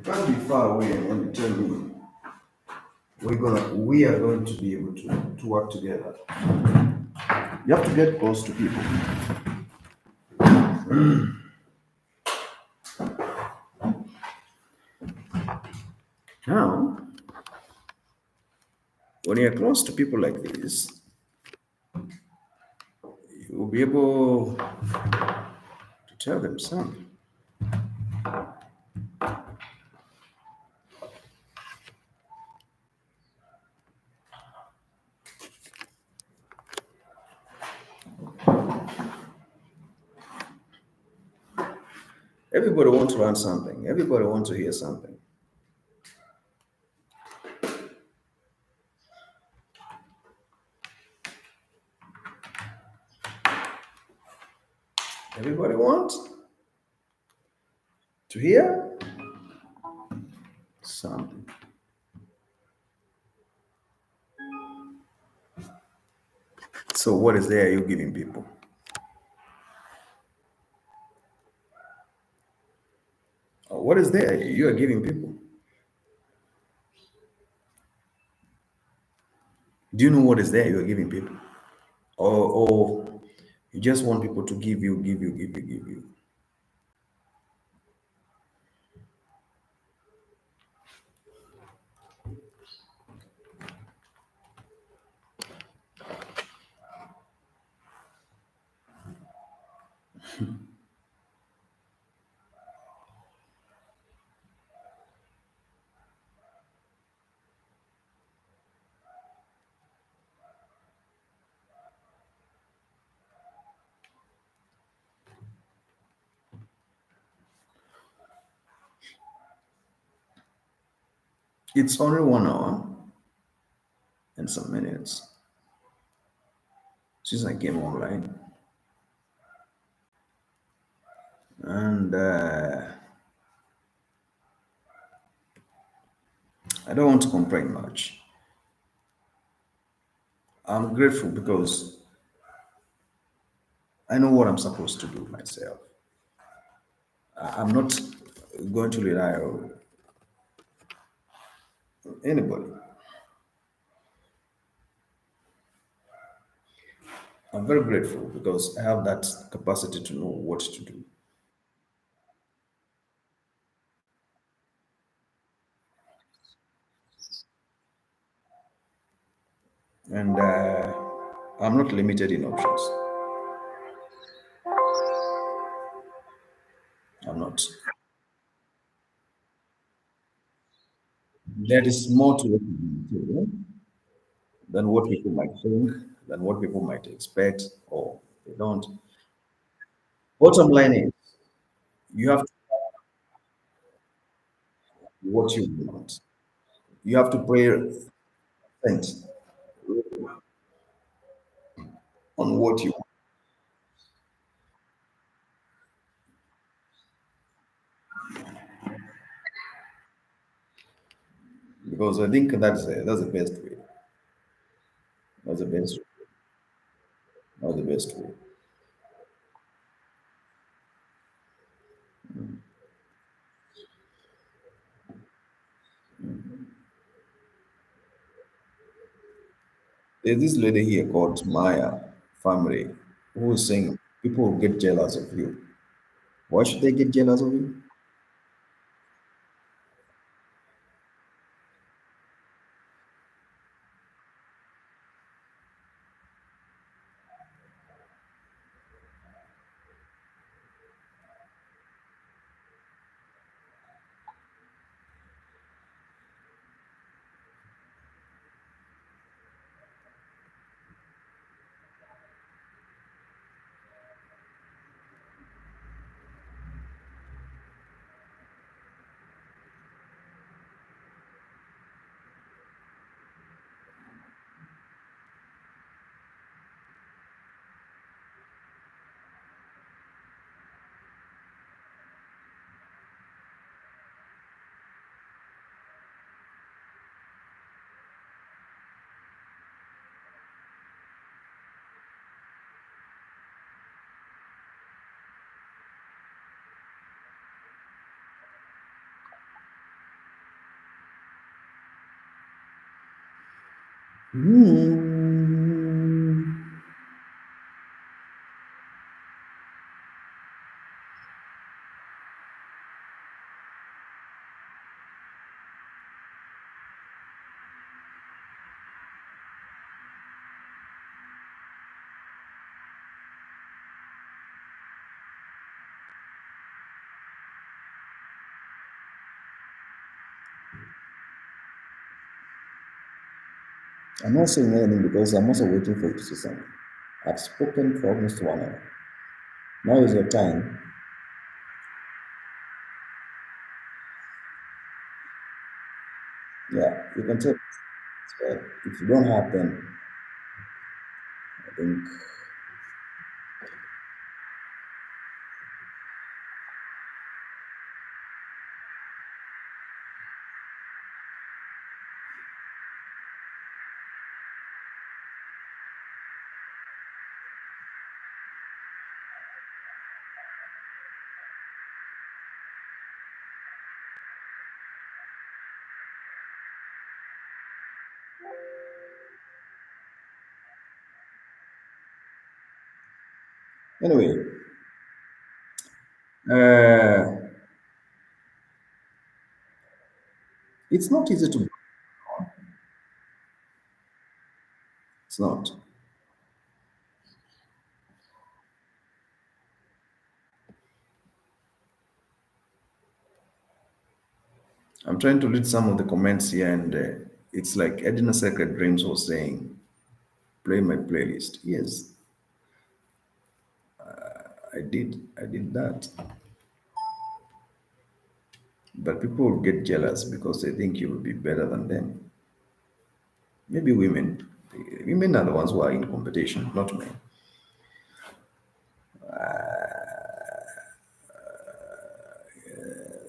can't be far away and you tell me we are going to be able to work together. You have to get close to people. Now, when you're close to people like this, you'll be able to tell them something. Everybody wants to learn something. Everybody wants to hear something. Everybody wants to hear something. So what is there you giving people? What is there you are giving people? Do you know what is there you are giving people? Or you just want people to give you, give you, give you, give you? It's only 1 hour and some minutes since I came online. And I don't want to complain much. I'm grateful because I know what I'm supposed to do myself. I'm not going to rely on anybody. I'm very grateful because I have that capacity to know what to do. And I'm not limited in options. I'm not. There is more to it than what people might think, than what people might expect, or they don't. Bottom line is, you have to do what you want. You have to pray cent on what you want. Because I think that's the best way. That's the best. That's the best way. There's this lady here called Maya Family who is saying people will get jealous of you. Why should they get jealous of you? Hmm. I'm not saying anything because I'm also waiting for you to say something. I've spoken for almost 1 hour. Now is your time. Yeah, you can take. So if you don't have them, I think. Anyway, uh, it's not easy to. It's not. I'm trying to read some of the comments here, and it's like Edna Sacred Dreams was saying, "Play my playlist." Yes, I did. I did that. But people will get jealous because they think you will be better than them. Maybe women. Women are the ones who are in competition, not men.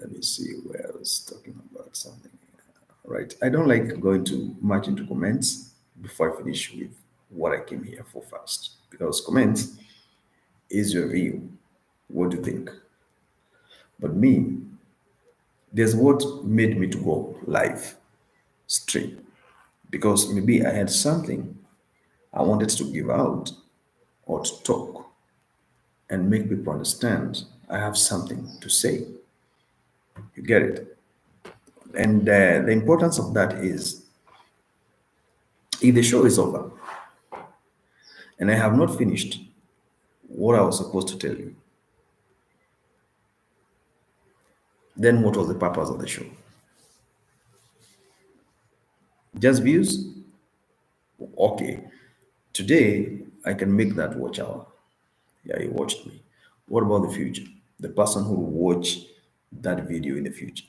Let me see where I was talking about something. Right. I don't like going too much into comments before I finish with what I came here for first. Because comments is your view. What do you think? But me, there's what made me to go live stream. Because maybe I had something I wanted to give out or to talk and make people understand I have something to say. You get it? And the importance of that is if the show is over and I have not finished what I was supposed to tell you, then what was the purpose of the show? Just views? Okay. Today, I can make that watch hour. Yeah, you watched me. What about the future? The person who will watch that video in the future.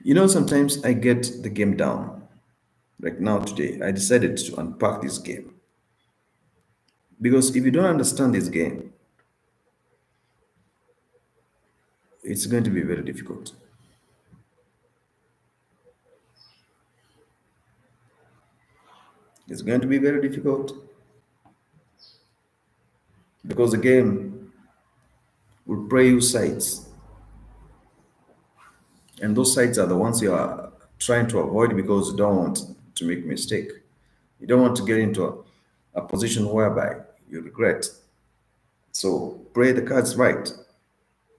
You know, sometimes I get the game down. Like now, today, I decided to unpack this game. Because if you don't understand this game, it's going to be very difficult. It's going to be very difficult because the game will play you sides, and those sides are the ones you are trying to avoid because you don't want to make mistake. You don't want to get into a position whereby you regret. So play the cards right.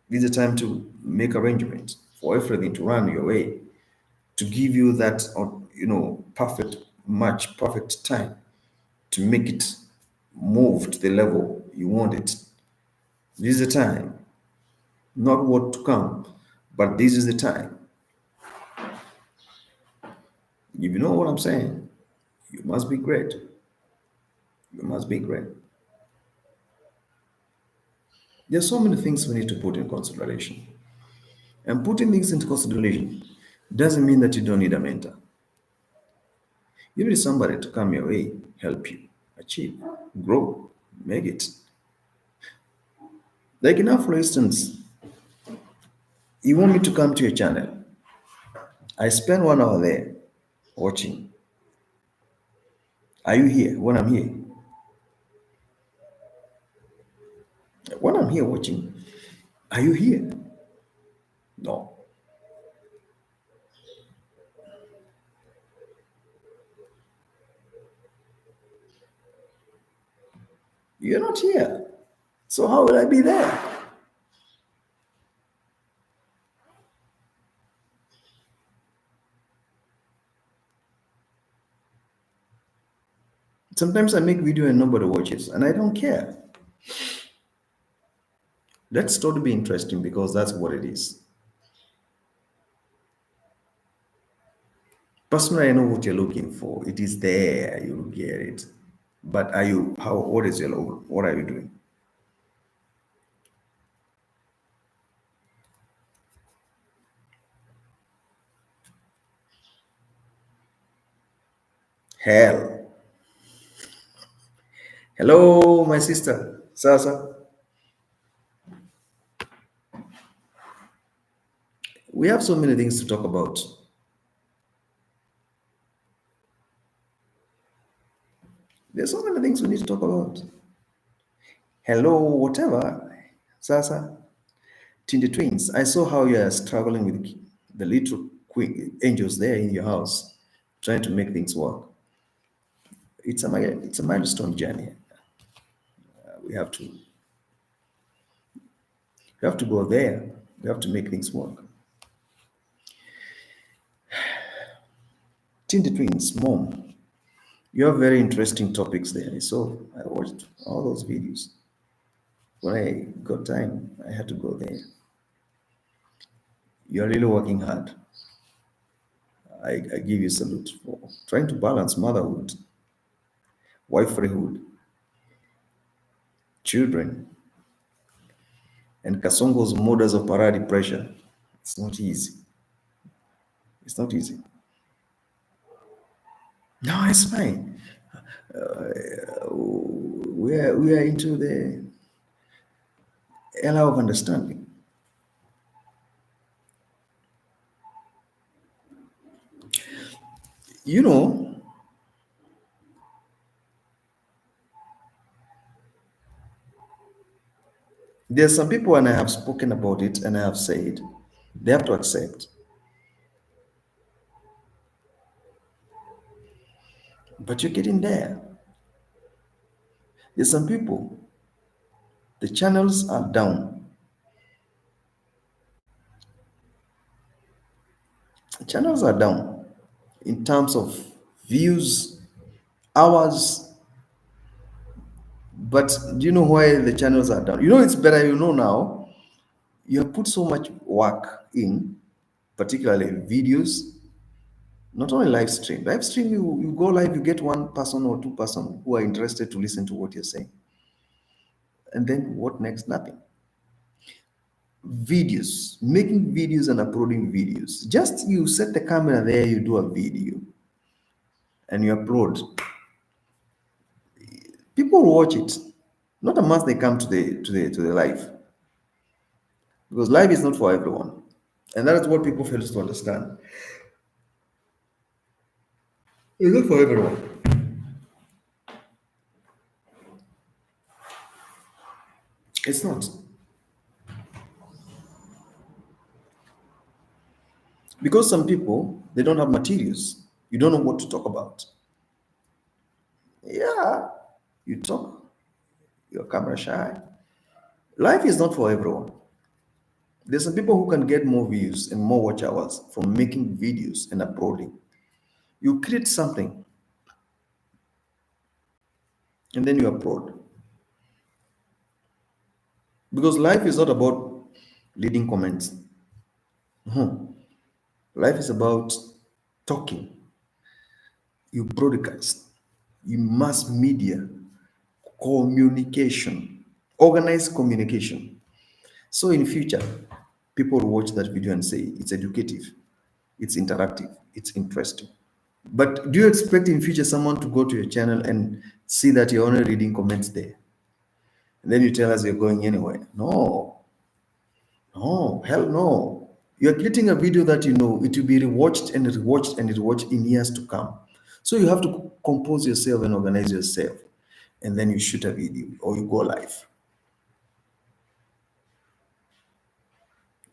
This is the time to make arrangements for everything to run your way, to give you that perfect match, perfect time to make it move to the level you want it. This is the time, not what to come, but this is the time. If you know what I'm saying, you must be great. You must be great. There are so many things we need to put in consideration. And putting things into consideration doesn't mean that you don't need a mentor. You need somebody to come your way, help you achieve, grow, make it. Like now, for instance, you want me to come to your channel. I spend 1 hour there watching. Are you here when I'm here? When I'm here watching, are you here? No. You're not here. So how will I be there? Sometimes I make video and nobody watches, and I don't care. Let's totally be interesting because that's what it is. Personally, I know what you're looking for. It is there. You'll get it. But are you? How? What is your? What are you doing? Hell. Hello, my sister. Sasa. We have so many things to talk about. There's so many things we need to talk about. Hello, whatever. Sasa. Tindi twins. I saw how you are struggling with the little angels there in your house, trying to make things work. It's a milestone journey. We have to go there. We have to make things work. Tindi twins, mom. You have very interesting topics there. So I watched all those videos. When I got time, I had to go there. You're really working hard. I give you salute for trying to balance motherhood, wiferyhood, children, and Kasongo's modus operandi pressure. It's not easy. It's not easy. No, it's fine. We are into the era of understanding. You know, there's some people, and I have spoken about it, and I have said they have to accept. But you're getting there. There's some people, the channels are down. The channels are down in terms of views, hours. But do you know why the channels are down? You know, it's better you know now. You have put so much work in, particularly videos, not only live stream. Live stream, you go live, you get one person or two person who are interested to listen to what you're saying. And then what next? Nothing. Videos, making videos and uploading videos. Just you set the camera there, you do a video and you upload. People watch it. Not a must they come to the live. Because live is not for everyone. And that is what people fail to understand. It's not for everyone. It's not. Because some people they don't have materials. You don't know what to talk about. Yeah. You talk, you're camera shy. Life is not for everyone. There's some people who can get more views and more watch hours from making videos and uploading. You create something and then you upload. Because life is not about reading comments. Life is about talking. You broadcast, you mass media, communication, organized communication. So in future, people will watch that video and say it's educative, it's interactive, it's interesting. But do you expect in future someone to go to your channel and see that you're only reading comments there? And then you tell us you're going anywhere? No, no, hell no. You're creating a video that you know it will be rewatched and rewatched and rewatched in years to come. So you have to compose yourself and organize yourself. And then you shoot a video or you go live.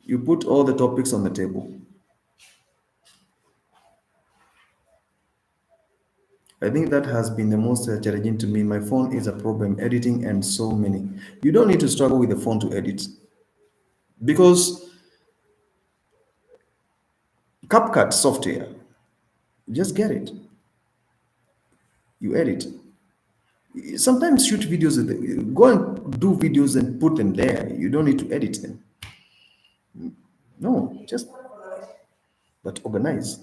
You put all the topics on the table. I think that has been the most challenging to me. My phone is a problem, editing and so many. You don't need to struggle with the phone to edit because CapCut software, you just get it, you edit. Sometimes shoot videos, go and do videos and put them there. You don't need to edit them. No, just but organize.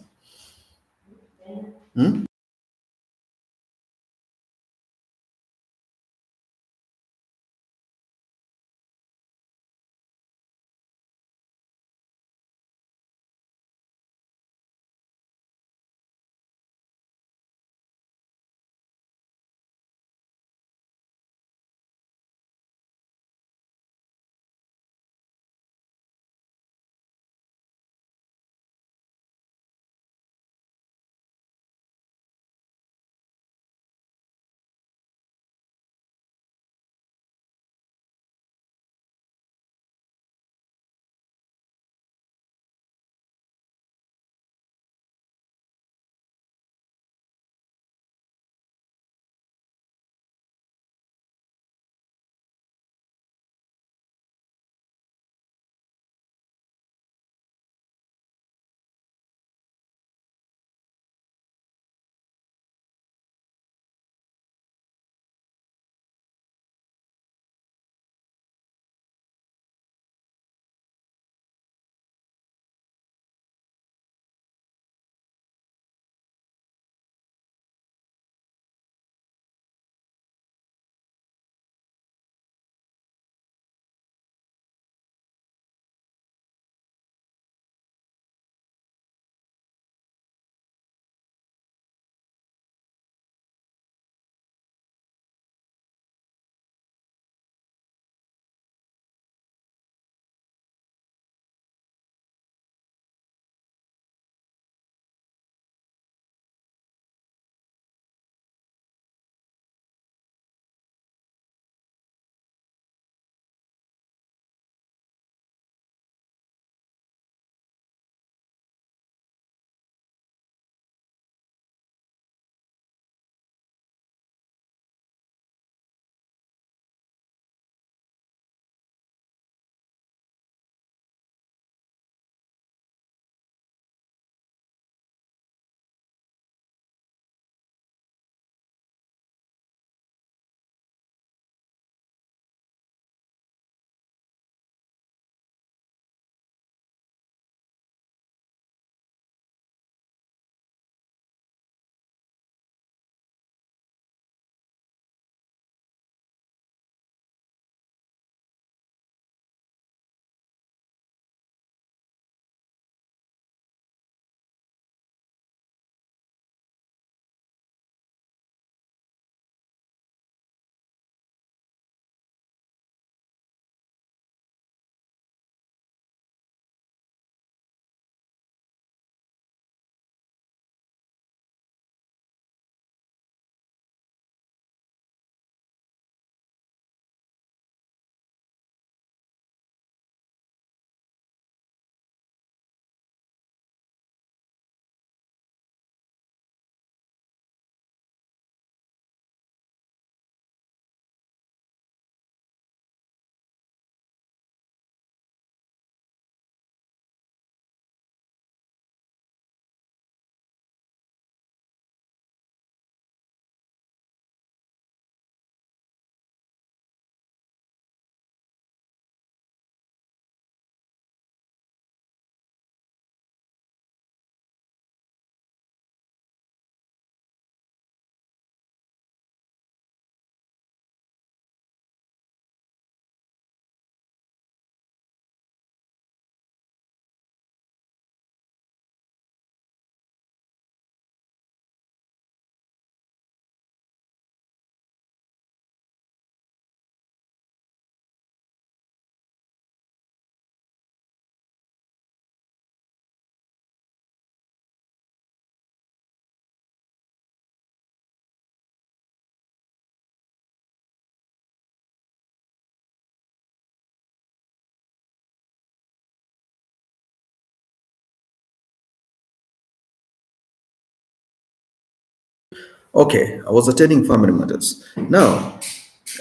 Okay, I was attending family matters. Now,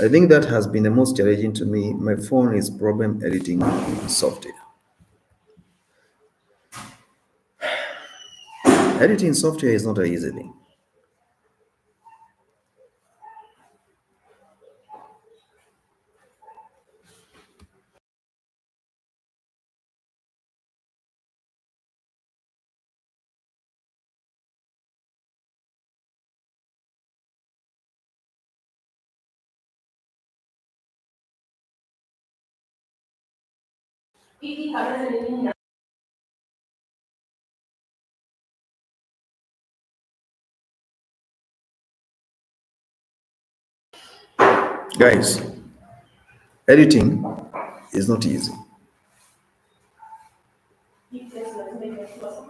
I think that has been the most challenging to me. My phone is problem editing software. Editing software is not an easy thing. Guys, editing is not easy.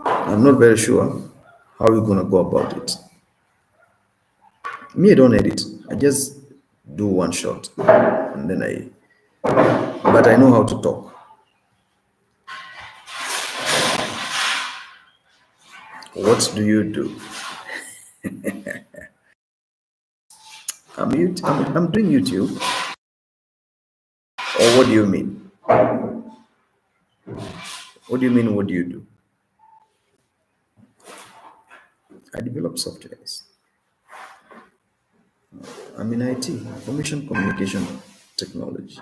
I'm not very sure how you're gonna go about it. Me, I don't edit. I just do one shot and then but I know how to talk. What do you do? I'm doing YouTube. Or what do you mean? What do you mean? What do you do? I develop softwares. I'm in IT, information communication technology.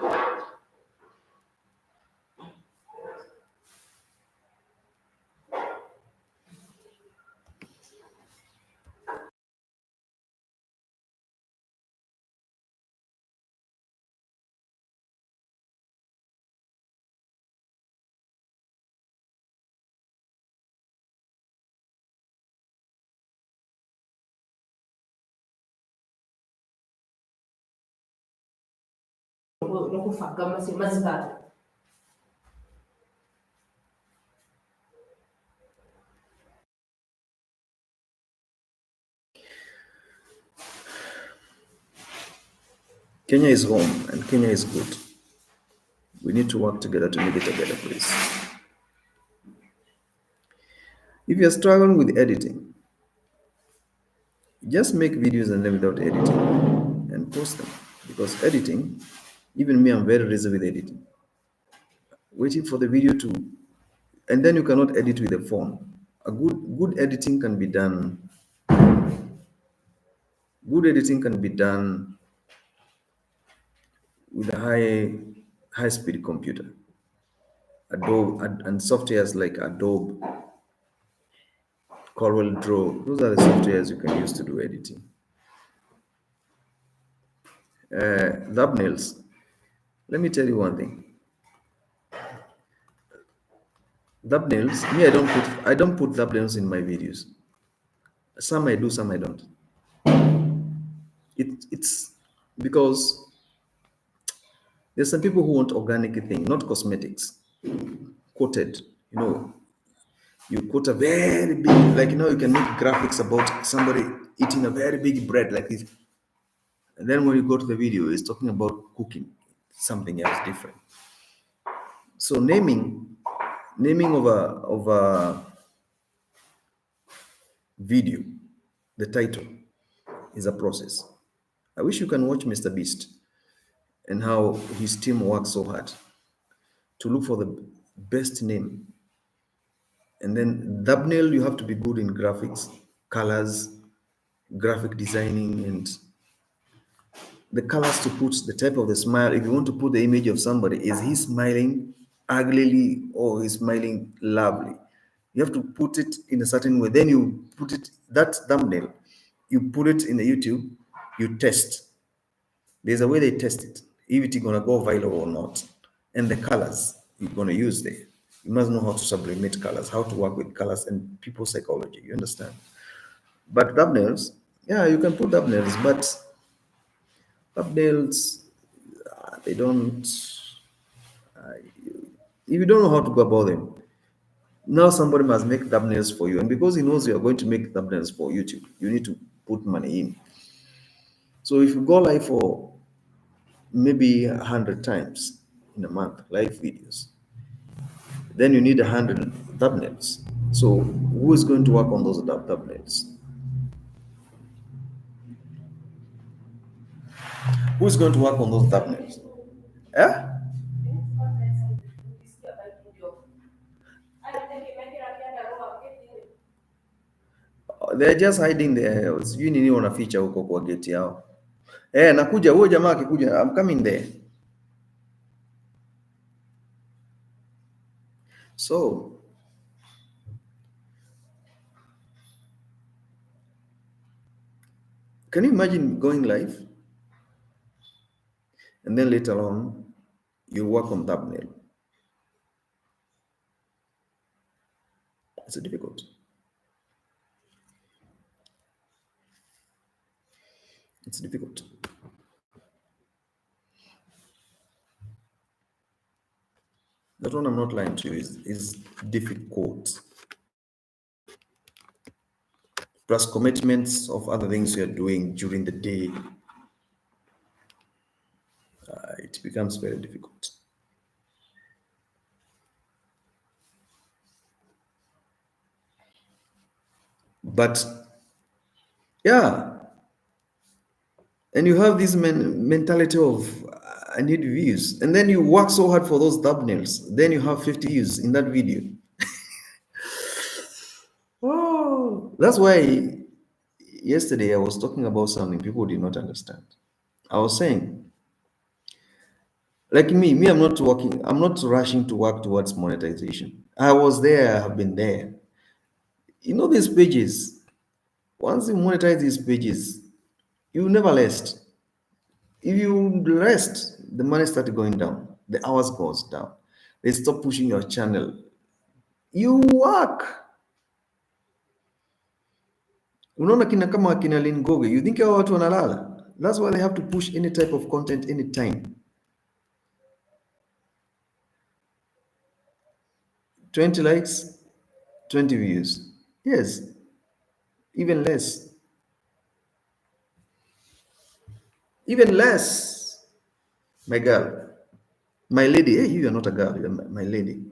Kenya is home and Kenya is good. We need to work together to make it a better place. If you're struggling with editing, just make videos and then without editing and post them. Because editing, even me, I'm very lazy with editing. Waiting for the video to, and then you cannot edit with a phone. A good editing can be done. Good editing can be done with a high speed computer. Adobe and softwares like Adobe, Corel Draw. Those are the softwares you can use to do editing. Thumbnails. Let me tell you one thing. Thumbnails. Me, I don't put thumbnails in my videos. Some I do, some I don't. It's because there's some people who want organic thing, not cosmetics. Quoted. You know, you quote a very big, like you can make graphics about somebody eating a very big bread like this. And then when you go to the video, it's talking about cooking, something else different. So naming of a video, the title is a process. I wish you can watch Mr. Beast and how his team works so hard to look for the best name. And then thumbnail, you have to be good in graphics, colors, graphic designing, and the colors to put the type of the smile. If you want to put the image of somebody, is he smiling uglily or is smiling lovely? You have to put it in a certain way. Then you put it that thumbnail, you put it in the YouTube, you test. There's a way they test it, if it's gonna go viral or not. And the colors you're gonna use there. You must know how to sublimate colors, how to work with colors and people's psychology. You understand? But thumbnails, yeah, you can put thumbnails, but thumbnails they don't. If you don't know how to go about them, now somebody must make thumbnails for you, and because he knows you are going to make thumbnails for YouTube, you need to put money in. So if you go live for maybe 100 times in a month, live videos, then you need 100 thumbnails. So who is going to work on those thumbnails? Who's going to work on those thumbnails? Eh? They're just hiding there. Sijui nini wanaficha huko kwa gate yao. Nakuja huyo jamaa akikuja, I'm coming there. So can you imagine going live and then later on you work on thumbnail? It's difficult. It's difficult. That one I'm not lying to you is difficult. Plus commitments of other things you're doing during the day. It becomes very difficult. But yeah, and you have this mentality of I need views, and then you work so hard for those thumbnails, then you have 50 views in that video. Oh, that's why yesterday I was talking about something people did not understand. I was saying, like me, I'm not working, I'm not rushing to work towards monetization. I was there, I have been there. You know, these pages, once you monetize these pages, you never rest. If you rest, the money started going down, the hours goes down. They stop pushing your channel. You work. Unaona kina kama kina Lynn Goge, you think hao watu wanalala? That's why they have to push any type of content anytime. 20 likes, 20 views. Yes, even less. Even less. My girl, my lady. Hey, you are not a girl, you're my lady.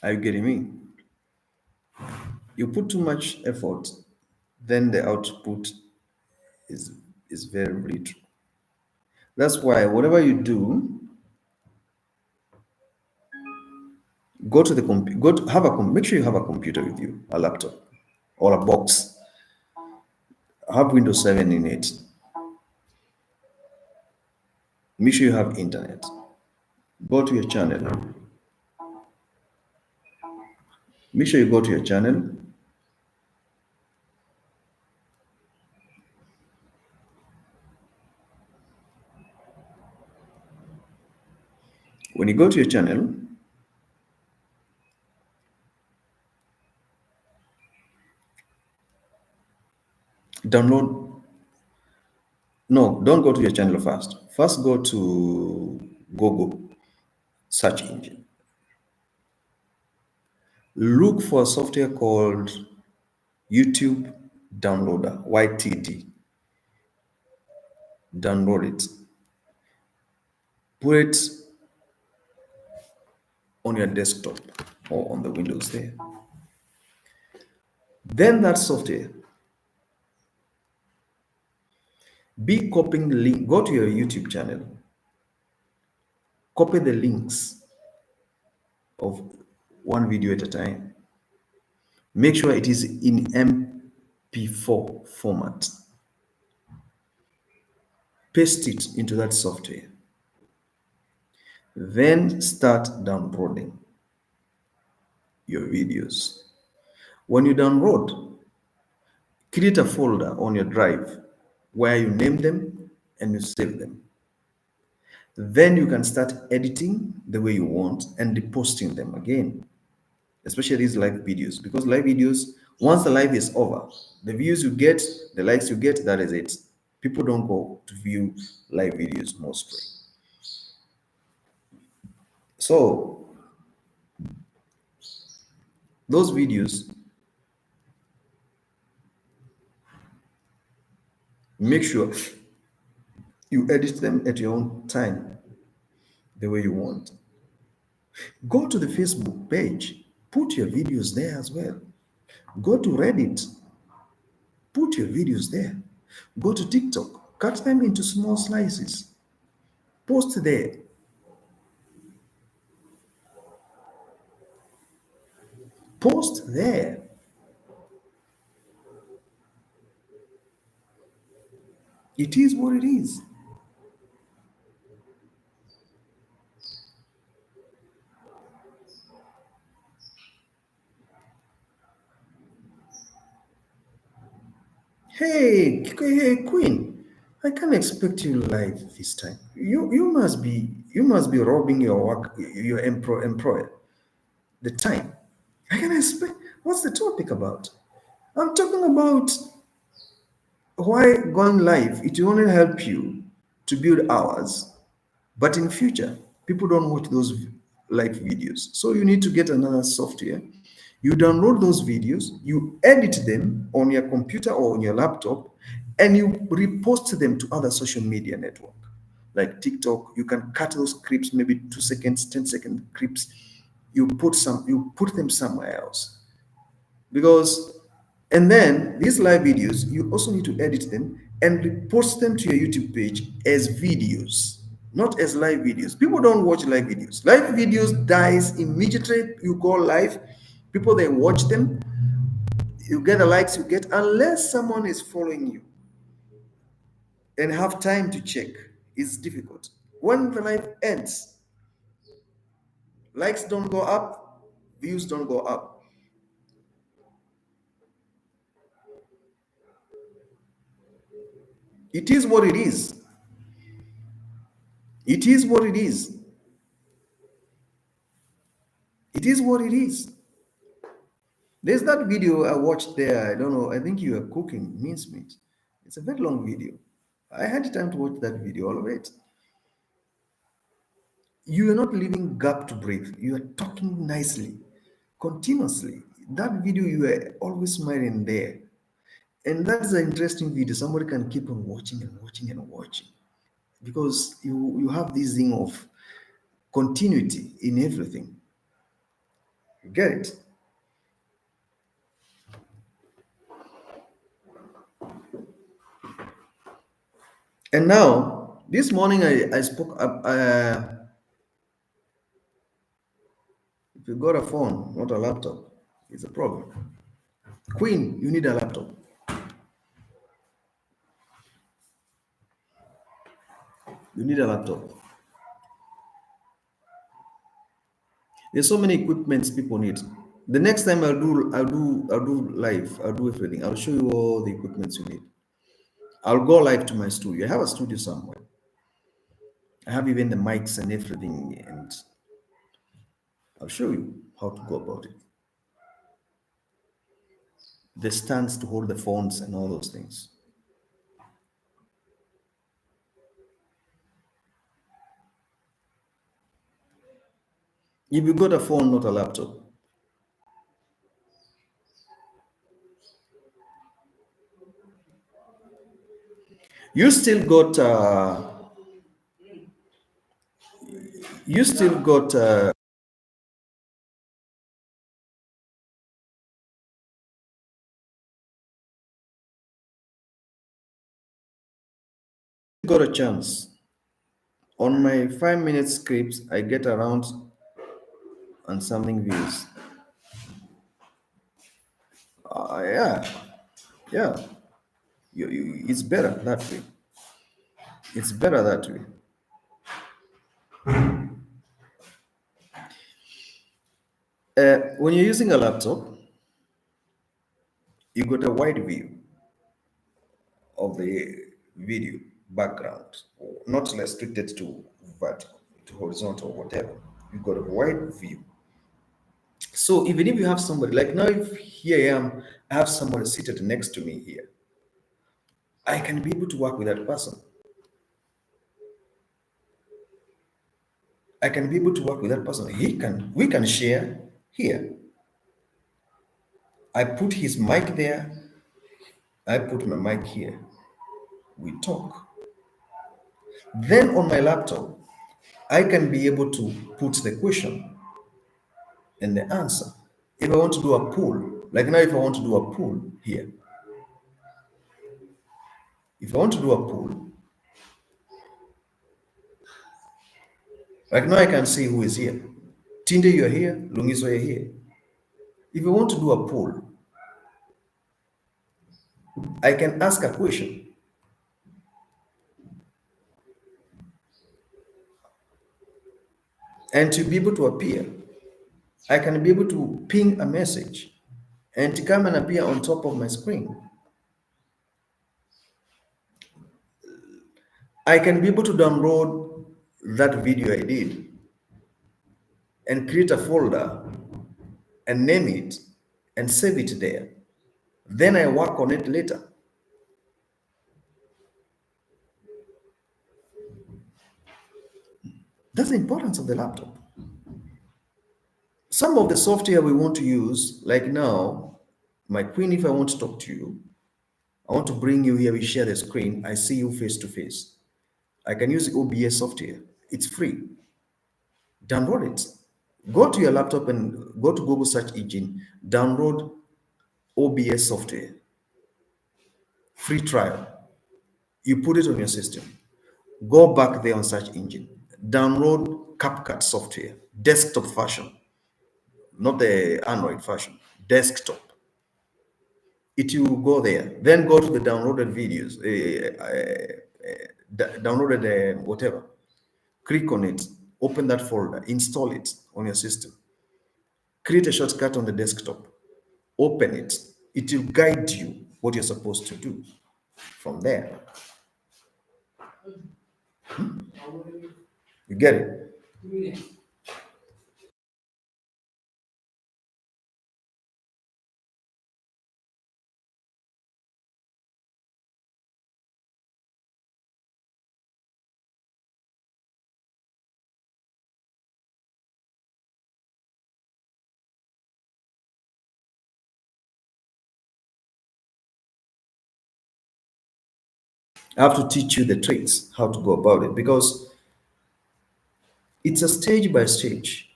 Are you getting me? You put too much effort, then the output is is very little. That's why whatever you do, go to the computer, make sure you have a computer with you, a laptop or a box. Have Windows 7 in it. Make sure you have internet. Go to your channel. Make sure you go to your channel. When you go to your channel, download. No, don't go to your channel first. First, go to Google search engine. Look for a software called YouTube Downloader, YTD. Download it. Put it on your desktop or on the Windows there. Then that software, be copying the link. Go to your YouTube channel. Copy the links of one video at a time. Make sure it is in MP4 format. Paste it into that software. Then start downloading your videos. When you download, create a folder on your drive where you name them and you save them. Then you can start editing the way you want and reposting them again. especially these live videos, because live videos, once the live is over, the views you get, the likes you get, that is it. People don't go to view live videos mostly. So those videos, make sure you edit them at your own time, the way you want. Go to the Facebook page, put your videos there as well. Go to Reddit, put your videos there. Go to TikTok, cut them into small slices, post there. Post there. It is what it is. Hey, Queen, I can't expect you live this time. You must be robbing your work, your employer. The time. I can expect. What's the topic about? I'm talking about why going live. It will only help you to build hours, but in future, people don't watch those live videos. So you need to get another software. You download those videos, you edit them on your computer or on your laptop, and you repost them to other social media network like TikTok. You can cut those clips, maybe 2 seconds, 10-second clips. You put them somewhere else, because and then these live videos you also need to edit them and post them to your YouTube page as videos, not as live videos. People don't watch live videos. Live videos dies immediately you go live. People, they watch them, you get the likes you get, unless someone is following you and have time to check. It's difficult. When the live ends, likes don't go up, views don't go up. It is what it is. It is what it is. It is what it is. There's that video I watched there. I don't know. I think you were cooking mincemeat. It's a very long video. I had time to watch that video, all of it. You are not leaving gap to breathe. You are talking nicely, continuously. That video, you are always smiling there. And that's an interesting video. Somebody can keep on watching and watching and watching, because you have this thing of continuity in everything. You get it? And now, this morning I spoke. If you got a phone, not a laptop, it's a problem. Queen, you need a laptop. You need a laptop. There's so many equipments people need. The next time I'll do live. I'll do everything. I'll show you all the equipments you need. I'll go live to my studio. I have a studio somewhere. I have even the mics and everything, and I'll show you how to go about it. The stands to hold the phones and all those things. If you got a phone, not a laptop, you still got you still got a chance. On my 5 minute scripts, I get around and something views. Yeah, yeah. It's better that way. It's better that way. When you're using a laptop, you got a wide view of the video background, not restricted to vertical, to horizontal, whatever. You got a wide view. So even if you have somebody, like now, if here I am, I have somebody seated next to me here, I can be able to work with that person. I can be able to work with that person. We can share here. I put his mic there. I put my mic here. We talk. Then on my laptop, I can be able to put the question and the answer. If I want to do a poll, like now, if I want to do a poll here, if I want to do a poll, like now I can see who is here. Tinde, you're here. Lungizo, you're here. If I want to do a poll, I can ask a question. And to be able to appear, I can be able to ping a message and to come and appear on top of my screen. I can be able to download that video I did and create a folder and name it and save it there. Then I work on it later. That's the importance of the laptop. Some of the software we want to use, like now, my queen, if I want to talk to you, I want to bring you here, we share the screen, I see you face to face. I can use the OBS software. It's free. Download it. Go to your laptop and go to Google search engine, download OBS software, free trial. You put it on your system. Go back there on search engine, download CapCut software, desktop version, not the Android version, desktop. It will go there. Then go to the downloaded videos, downloaded whatever. Click on it, open that folder, install it on your system. Create a shortcut on the desktop, open it. It will guide you what you're supposed to do from there. You get it? I have to teach you the tricks, how to go about it, because it's a stage by stage.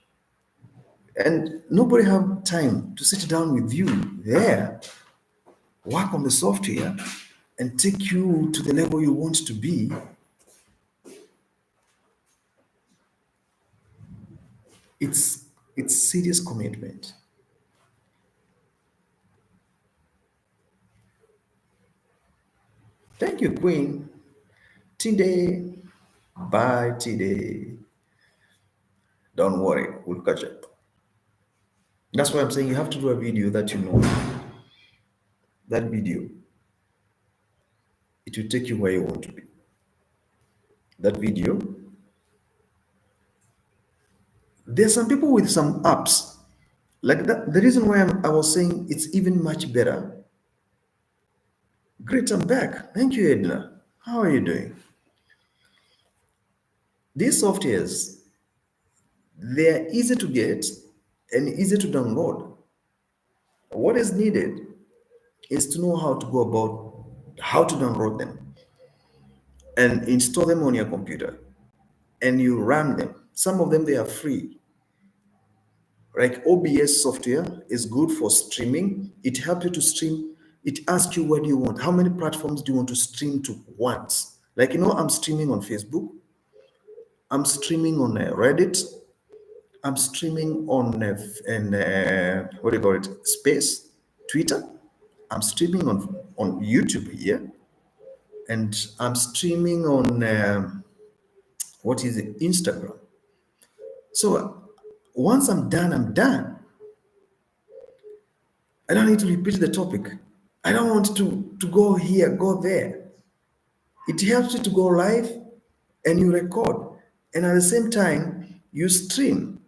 And nobody have time to sit down with you there, work on the software, and take you to the level you want to be. It's serious commitment. Thank you, Queen. Today, bye today. Don't worry, we'll catch up. That's why I'm saying you have to do a video that you know. That video, it will take you where you want to be. That video, there's some people with some apps like that. The reason why I was saying it's even much better. Great, I'm back. Thank you, Edna. How are you doing? These softwares, they're easy to get and easy to download. What is needed is to know how to go about how to download them and install them on your computer, and you run them. Some of them, they are free. Like OBS software is good for streaming. It helps you to stream. It asks you what do you want. How many platforms do you want to stream to once? Like, I'm streaming on Facebook. I'm streaming on Reddit. I'm streaming on what do you call it? Space, Twitter. I'm streaming on YouTube here, and I'm streaming on what is it? Instagram. So once I'm done, I'm done. I don't need to repeat the topic. I don't want to go here, go there. It helps you to go live and you record, and at the same time you stream.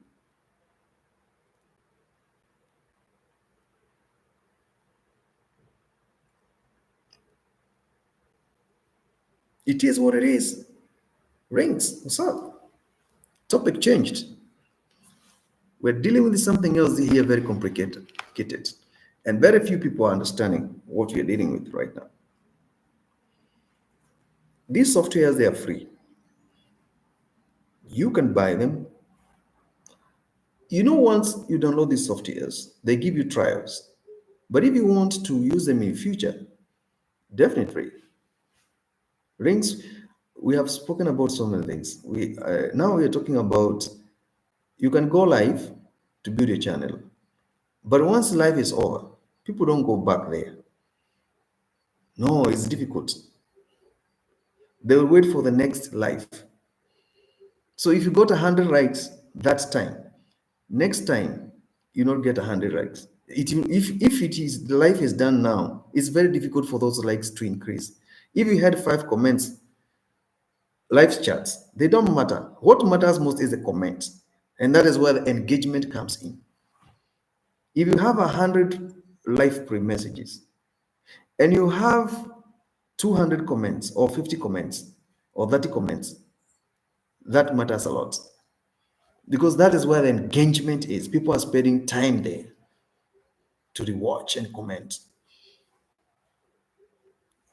It is what it is. Rings, what's up? Topic changed. We're dealing with something else here, very complicated, and very few people are understanding what we're dealing with right now. These softwares, they are free. You can buy them. Once you download these softwares, they give you trials. But if you want to use them in future, definitely. Rings, we have spoken about so many things. Now we are talking about you can go live to build a channel. But once life is over, people don't go back there. No, it's difficult. They will wait for the next life. So if you got 100 likes that time, next time you not get 100 likes. If it is the life is done now, it's very difficult for those likes to increase. If you had 5 comments, live chats, they don't matter. What matters most is the comment, and that is where the engagement comes in. If you have 100 live pre-messages and you have 200 comments or 50 comments or 30 comments, that matters a lot, because that is where the engagement is. People are spending time there to rewatch and comment.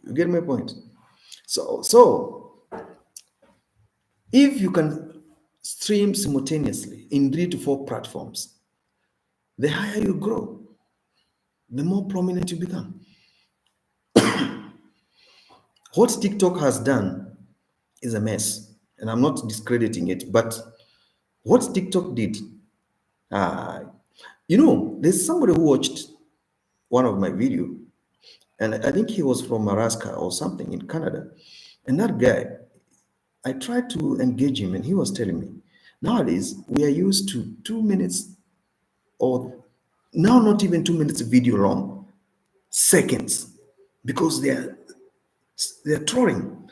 You get my point? So if you can stream simultaneously in 3 to 4 platforms, the higher you grow, the more prominent you become. What TikTok has done is a mess, and I'm not discrediting it, but what TikTok did, there's somebody who watched one of my video, and I think he was from Alaska or something in Canada, and that guy, I tried to engage him, and he was telling me, nowadays we are used to 2 minutes, or now not even 2 minutes video long, seconds, because they're trolling.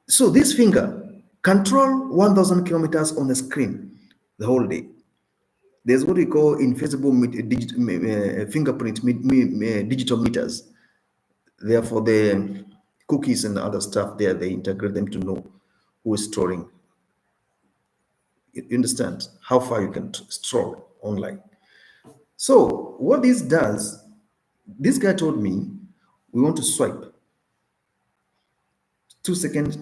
So this finger control 1,000 kilometers on the screen the whole day. There's what we call invisible fingerprint digital meters. Therefore, the cookies and other stuff there, they integrate them to know who is trolling. You understand how far you can stroll online. So what this does, this guy told me, we want to swipe. 2 seconds,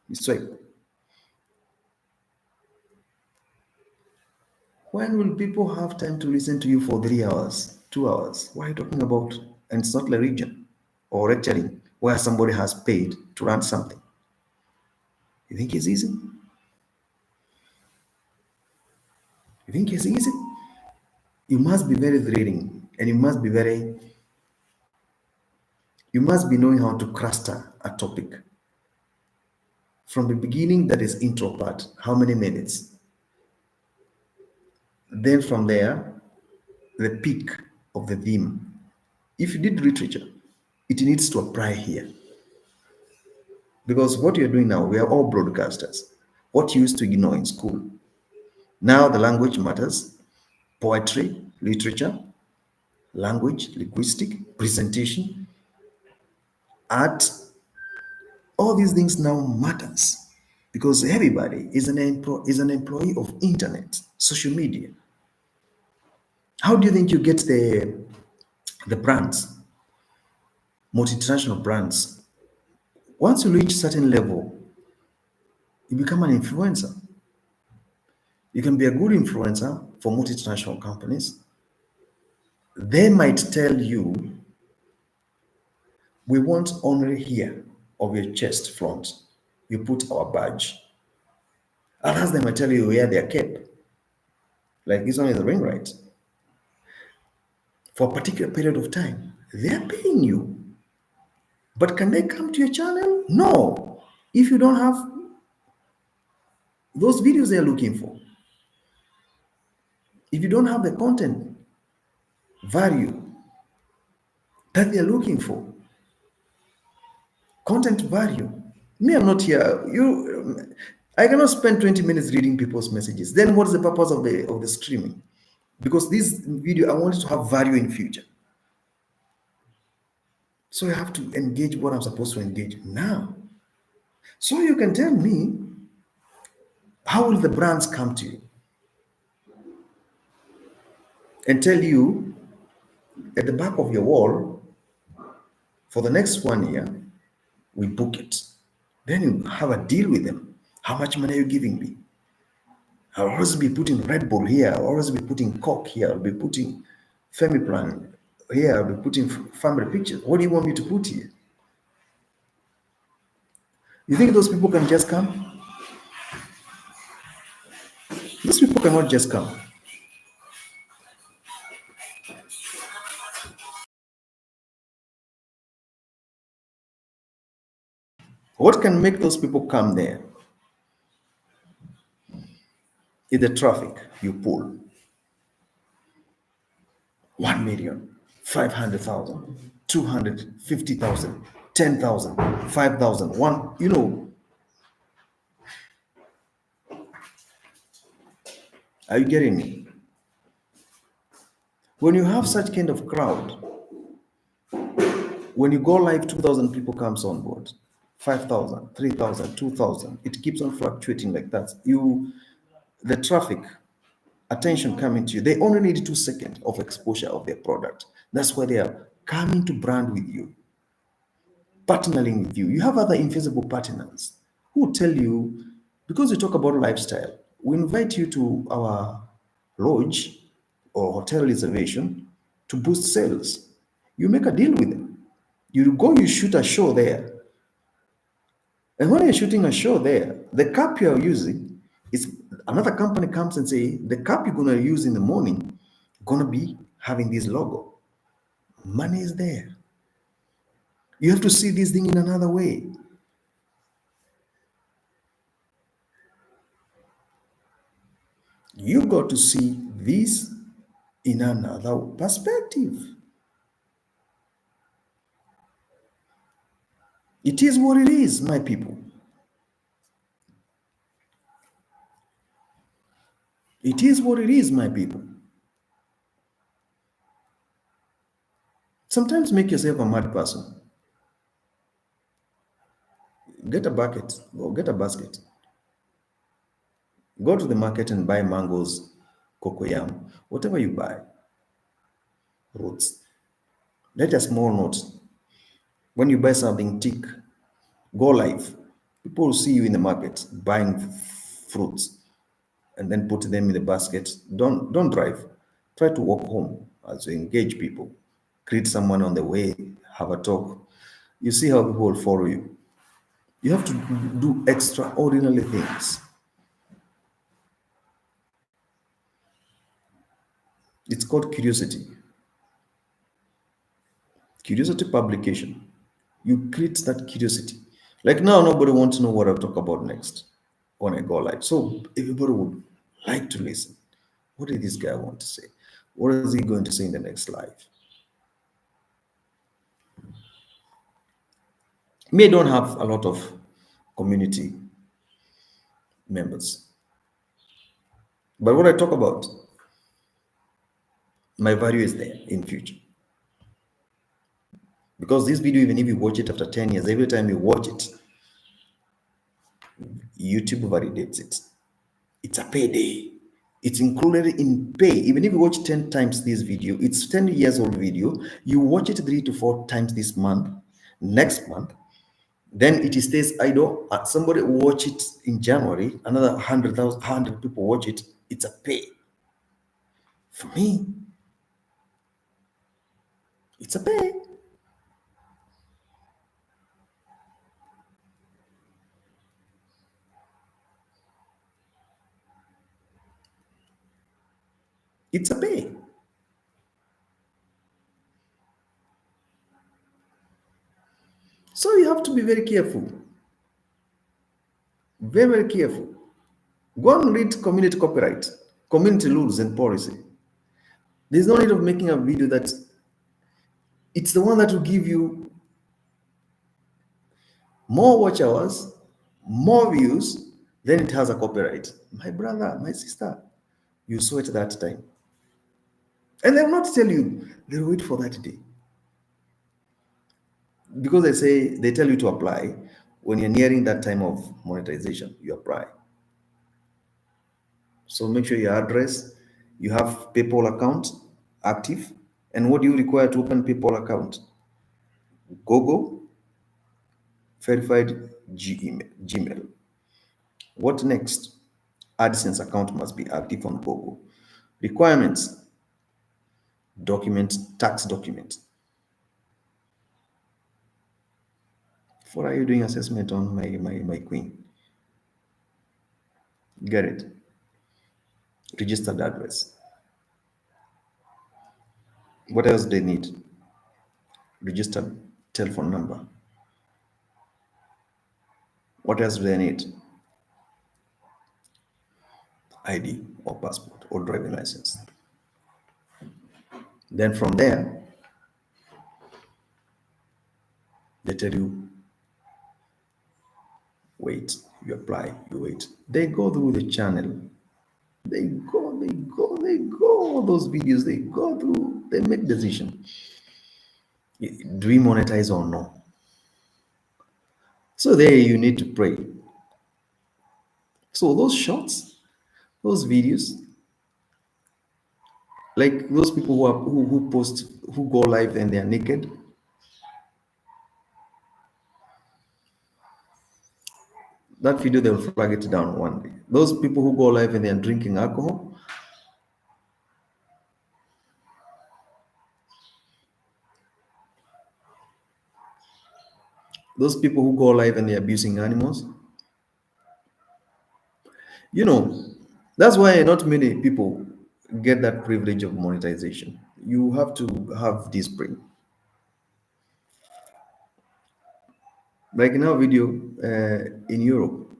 you swipe. When will people have time to listen to you for 3 hours, 2 hours? What are you talking about? And it's not a region or lecturing where somebody has paid to run something. You think it's easy? You think it's easy? You must be very thrilling, and you must be knowing how to cluster a topic. From the beginning, that is intro part, how many minutes? Then from there, the peak of the theme. If you did literature, it needs to apply here. Because what you're doing now, we are all broadcasters. What you used to ignore in school. Now the language matters. Poetry, literature, language, linguistic, presentation, art, all these things now matters, because everybody is an employee of internet, social media. How do you think you get the brands, multinational brands? Once you reach certain level, you become an influencer. You can be a good influencer for multinational companies. They might tell you, we want only here of your chest front, you put our badge. Others, they might tell you wear their cape. Like this one is the ring right. For a particular period of time, they're paying you. But can they come to your channel? No. If you don't have those videos they're looking for, if you don't have the content value that they're looking for, content value. Me, I'm not here. I cannot spend 20 minutes reading people's messages. Then what is the purpose of the streaming? Because this video, I want it to have value in future. So I have to engage what I'm supposed to engage now. So you can tell me, how will the brands come to you and tell you at the back of your wall for the next 1 year, we book it. Then you have a deal with them. How much money are you giving me? I'll always be putting Red Bull here. I'll always be putting Coke here. I'll be putting Femiplan here. I'll be putting family pictures. What do you want me to put here? You think those people can just come? These people cannot just come. What can make those people come there? Is the traffic you pull. 1,000,000, 500,000, 250,000, 10,000, 5,000, one. Are you getting me? When you have such kind of crowd, when you go live, 2,000 people comes on board, 5,000, 3,000, 2,000. It keeps on fluctuating like that. The traffic, attention coming to you. They only need 2 seconds of exposure of their product. That's why they are coming to brand with you, partnering with you. You have other invisible partners who tell you, because we talk about lifestyle, we invite you to our lodge or hotel reservation to boost sales. You make a deal with them. You go, you shoot a show there. And when you're shooting a show there, the cup you're using is another company comes and say, the cup you're gonna use in the morning gonna be having this logo. Money is there. You have to see this thing in another way. You got to see this in another perspective. It is what it is, my people. It is what it is, my people. Sometimes make yourself a mad person. Get a bucket or get a basket. Go to the market and buy mangoes, cocoyam, whatever you buy, roots. Let a small note. When you buy something, tick, go live. People will see you in the market buying fruits and then put them in the basket. Don't drive. Try to walk home as you engage people. Greet someone on the way, have a talk. You see how people will follow you. You have to do extraordinary things. It's called curiosity. Curiosity publication. You create that curiosity. Like now, nobody wants to know what I'll talk about next when I go live. So everybody would like to listen. What did this guy want to say? What is he going to say in the next live? May don't have a lot of community members. But what I talk about, my value is there in future. Because this video, even if you watch it after 10 years, every time you watch it, YouTube validates it. It's a payday. It's included in pay. Even if you watch 10 times this video, it's 10 years old video. You watch it 3 to 4 times this month, next month, then it stays idle. Somebody watch it in January, another 100 people watch it. It's a pay. For me, it's a pay. It's a pay. So you have to be very careful. Very, very careful. Go and read community copyright, community rules and policy. There's no need of making a video that it's the one that will give you more watch hours, more views, then it has a copyright. My brother, my sister, you saw it that time. And they'll not tell you, they'll wait for that day. Because they say, they tell you to apply. when you're nearing that time of monetization, you apply. So make sure your address, you have PayPal account active. And what do you require to open PayPal account? Google verified Gmail. What next? AdSense account must be active on Google. Requirements, document, tax document. What are you doing assessment on my queen? Get it. Registered address. What else they need? Registered telephone number. What else do they need? ID or passport or driving license. Then from there, they tell you, wait, you apply, you wait. They go through the channel. They go, all those videos, they go through, they make decision. Do we monetize or no? So there you need to pray. So those shots, those videos, like those people who post, who go live and they are naked, that video they'll flag it down one day. Those people who go live and they are drinking alcohol, those people who go live and they're abusing animals, you know, that's why not many people get that privilege of monetization. You have to have discipline. Like in our video in Europe,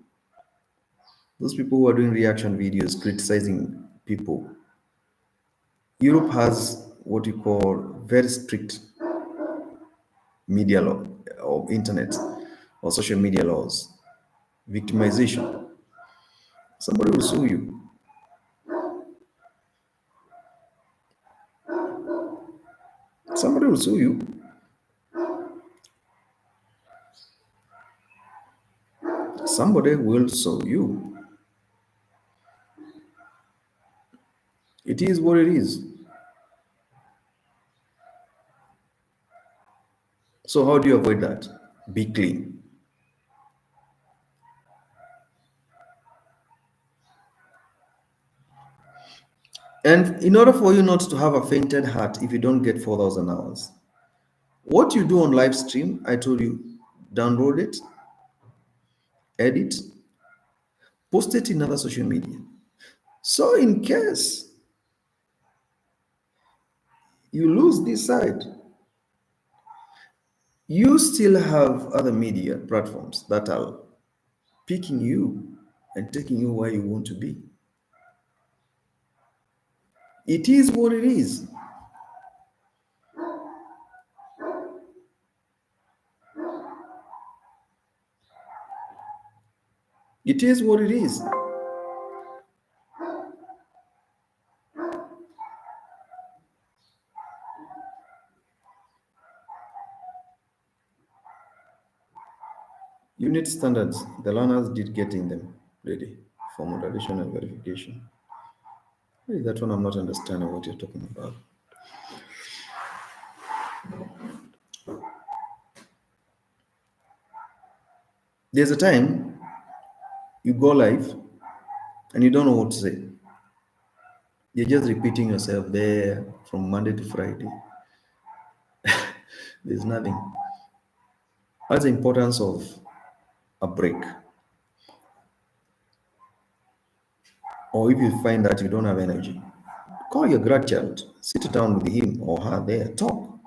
those people who are doing reaction videos criticizing people, Europe has what you call very strict media law or internet or social media laws. Victimization. Somebody will sue you. Somebody will sue you. Somebody will sue you. It is what it is. So how do you avoid that? Be clean. And in order for you not to have a fainted heart if you don't get 4,000 hours, what you do on live stream, I told you, download it, edit, post it in other social media. So in case you lose this side, you still have other media platforms that are picking you and taking you where you want to be. It is what it is. It is what it is. Unit standards, the learners did getting them ready for moderation and verification. Hey, that one I'm not understanding what you're talking about. There's a time you go live and you don't know what to say. You're just repeating yourself there from Monday to Friday. There's nothing. That's the importance of a break. Or if you find that you don't have energy, call your grandchild, sit down with him or her there, talk.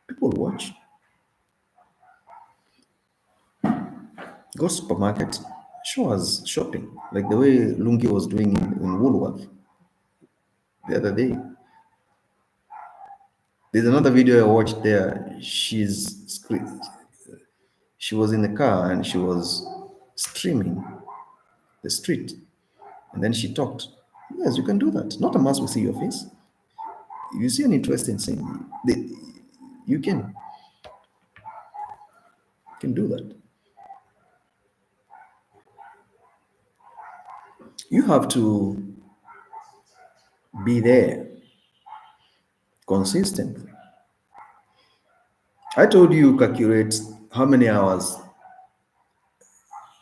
People watch. Go to supermarket, show us shopping, like the way Lungi was doing in Woolworth the other day. There's another video I watched there. She was in the car and she was streaming the street, and then she talked. Yes, you can do that. Not a must we see your face. If you see an interesting thing, you can do that. You have to be there consistently. I told you calculate how many hours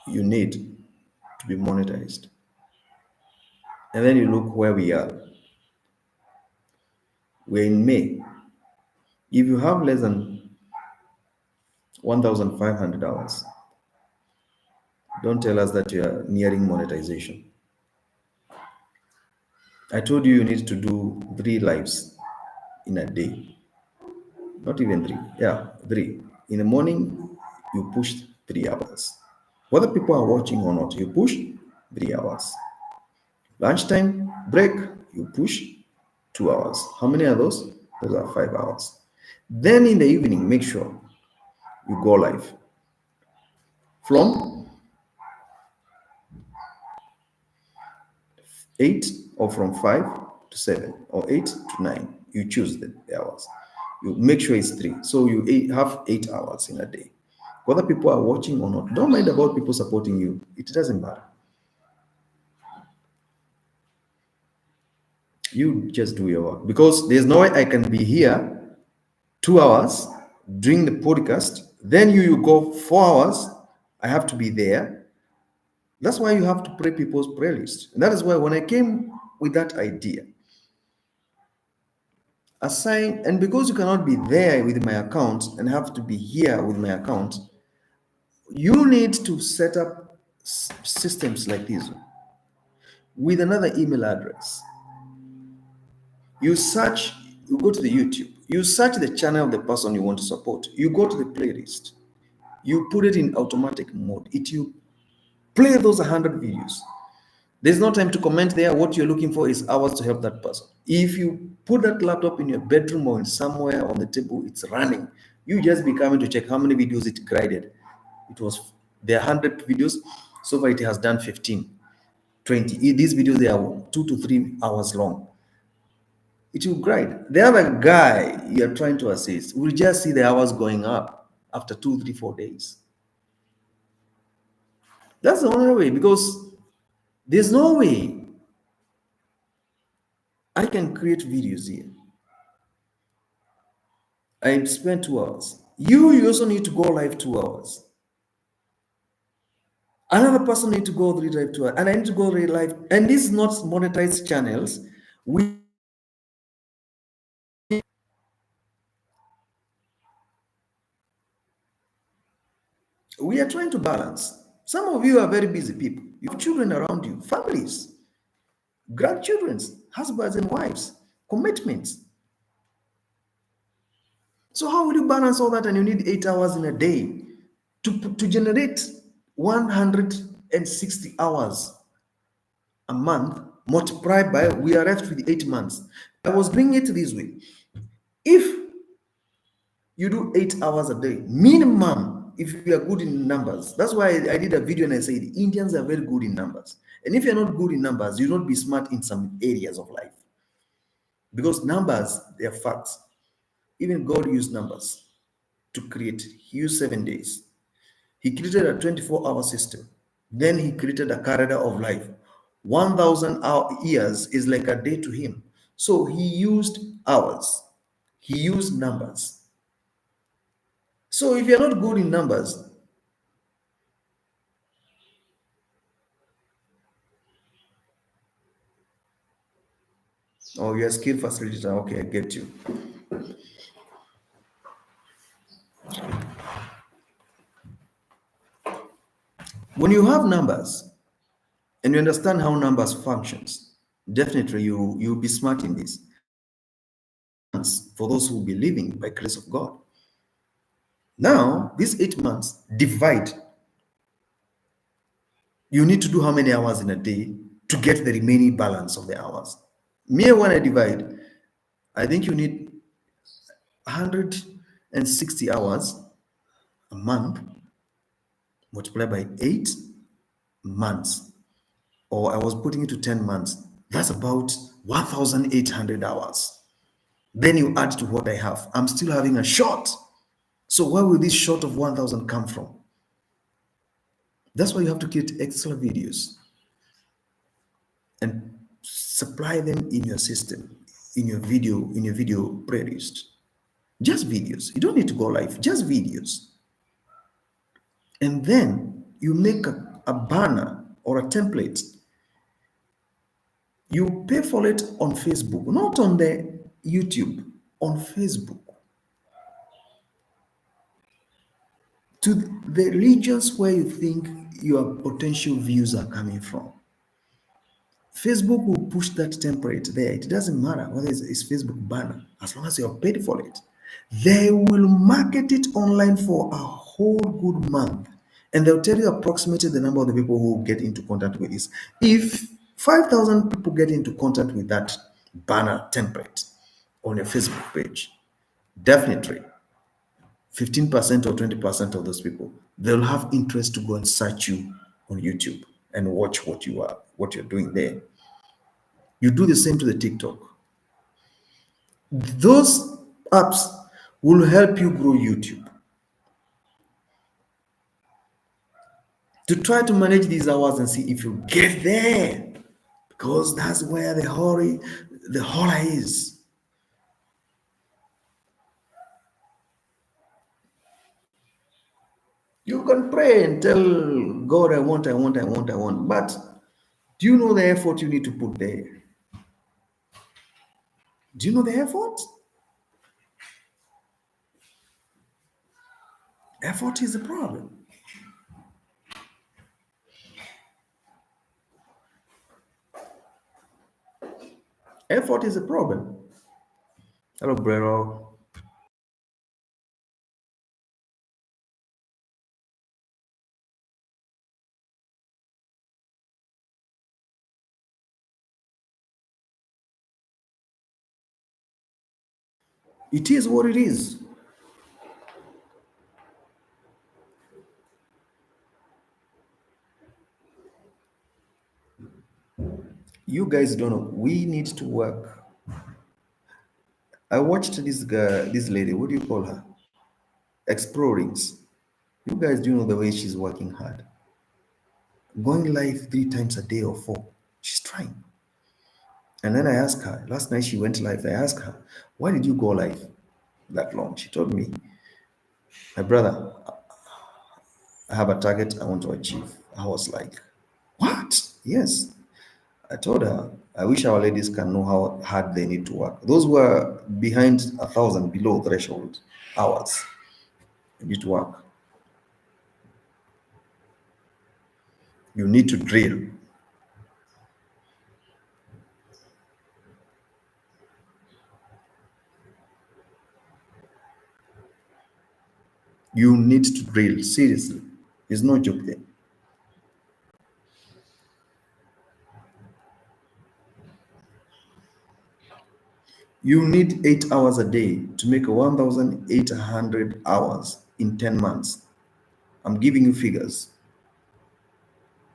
you need to be monetized. And then you look where we are. We're in May. If you have less than 1,500 hours, don't tell us that you are nearing monetization. I told you you need to do 3 lives in a day. Not even 3. Yeah, 3. In the morning, you push 3 hours. Whether people are watching or not, you push 3 hours. Lunchtime break, you push 2 hours. How many are those? Those are 5 hours. Then in the evening, make sure you go live from 8 or from 5 to 7 or 8 to 9. You choose the hours. You make sure it's 3. So you have 8 hours in a day. Whether people are watching or not, don't mind about people supporting you. It doesn't matter. You just do your work because there's no way I can be here 2 hours doing the podcast. Then you go 4 hours. I have to be there. That's why you have to pray people's prayer list. And that is why when I came with that idea, assign, and because you cannot be there with my account and have to be here with my account, you need to set up systems like this with another email address. You search, you go to the YouTube, you search the channel of the person you want to support, you go to the playlist, you put it in automatic mode, it will play those 100 videos. There's no time to comment there. What you're looking for is hours to help that person. If you put that laptop in your bedroom or in somewhere on the table, it's running. You just be coming to check how many videos it graded. It was there are 100 videos. So far it has done 15, 20. These videos, they are 2 to 3 hours long. It will grade. The other guy you're trying to assist will just see the hours going up after 2, 3, 4 days. That's the only way, because there's no way I can create videos here. I spent 2 hours. You also need to go live 2 hours. Another person need to go live 2 hours, and I need to go live. And this is not monetized channels. We are trying to balance. Some of you are very busy people. You have children around you, families, grandchildren, husbands and wives, commitments. So how will you balance all that? And you need 8 hours in a day to generate 160 hours a month, multiplied by, we are left with 8 months. I was doing it this way. If you do 8 hours a day, minimum, if you are good in numbers, that's why I did a video and I said Indians are very good in numbers. And if you're not good in numbers, you don't be smart in some areas of life. Because numbers, they are facts. Even God used numbers to create. He used 7 days. He created a 24-hour system. Then he created a calendar of life. 1,000 years is like a day to him. So he used hours. He used numbers. So if you're not good in numbers, or you're a skill facilitator, okay, I get you. When you have numbers and you understand how numbers functions, definitely you'll be smart in this. For those who will be living by grace of God. Now, these 8 months, divide. You need to do how many hours in a day to get the remaining balance of the hours. Me, when I divide, I think you need 160 hours a month multiplied by 8 months. Or I was putting it to 10 months. That's about 1,800 hours. Then you add to what I have. I'm still having a short. So where will this short of 1,000 come from? That's why you have to create extra videos. supply them in your system, in your video playlist. Just videos. You don't need to go live, just videos. And then you make a banner or a template. You pay for it on Facebook, not on the YouTube, on Facebook. To the regions where you think your potential views are coming from. Facebook will push that template there. It doesn't matter whether it's Facebook banner, as long as you have paid for it. They will market it online for a whole good month. And they'll tell you approximately the number of the people who get into contact with this. If 5,000 people get into contact with that banner template on your Facebook page, definitely 15% or 20% of those people, they'll have interest to go and search you on YouTube and watch what you're doing there. You do the same to the TikTok. Those apps will help you grow YouTube. To try to manage these hours and see if you get there, because that's where the horror is. You can pray and tell God, I want, I want, I want, I want. But do you know the effort you need to put there? Do you know the effort? Effort is the problem. Effort is a problem. Hello, bro. It is what it is. You guys don't know. We need to work. I watched this guy, this lady. What do you call her? Explorings. You guys do know the way she's working hard. Going live 3 times a day or 4. She's trying. And then I asked her, last night she went live. I asked her, why did you go live that long? She told me, my brother, I have a target I want to achieve. I was like, what? Yes. I told her, I wish our ladies can know how hard they need to work. Those who are behind 1,000 below threshold hours, they need to work. You need to drill. You need to drill. Seriously. There's no joke there. You need 8 hours a day to make 1,800 hours in 10 months. I'm giving you figures.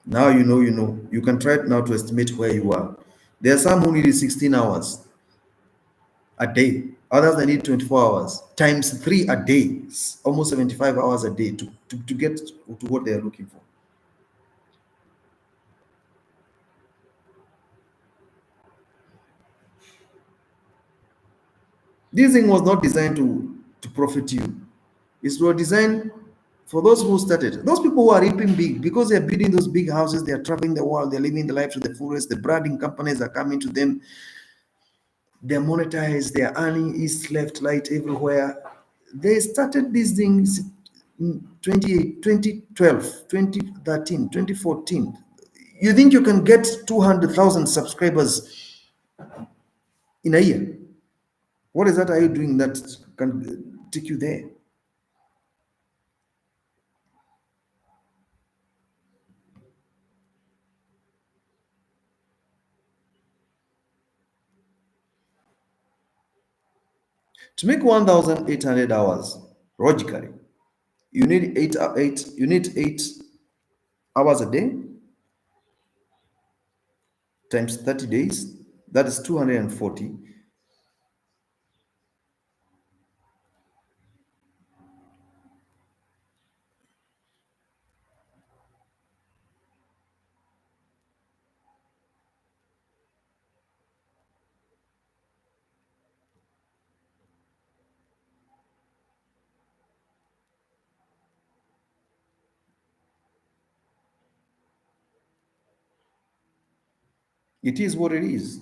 Now you know, you know. You can try it now to estimate where you are. There are some who need 16 hours a day. Others they need 24 hours times 3 a day, almost 75 hours a day to get to what they are looking for. This thing was not designed to profit you. It was designed for those who started. Those people who are reaping big because they are building those big houses, they are traveling the world, they're living the life to the fullest. The branding companies are coming to them, they're monetized, they're earning east, left, right, everywhere. They started these things in 2012, 2013, 2014. You think you can get 200,000 subscribers in a year? What is that are you doing that can take you there? To make 1,800 hours, logically, you need eight hours a day times 30 days. That is 240. It is what it is.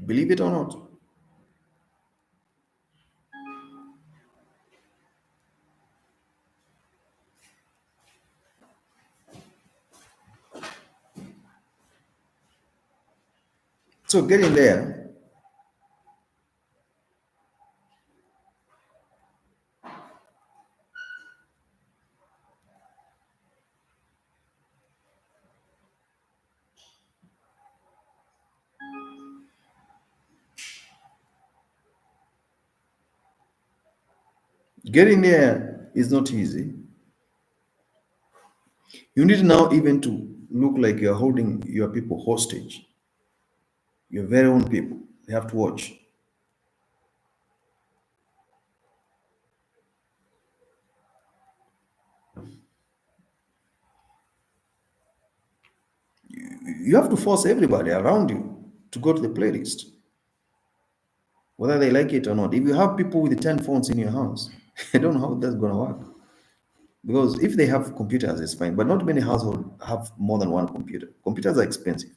Believe it or not. So getting there is not easy. You need now even to look like you're holding your people hostage, your very own people. They have to watch. You have to force everybody around you to go to the playlist, whether they like it or not. If you have people with 10 phones in your house, I don't know how that's going to work. Because if they have computers, it's fine. But not many households have more than one computer. Computers are expensive.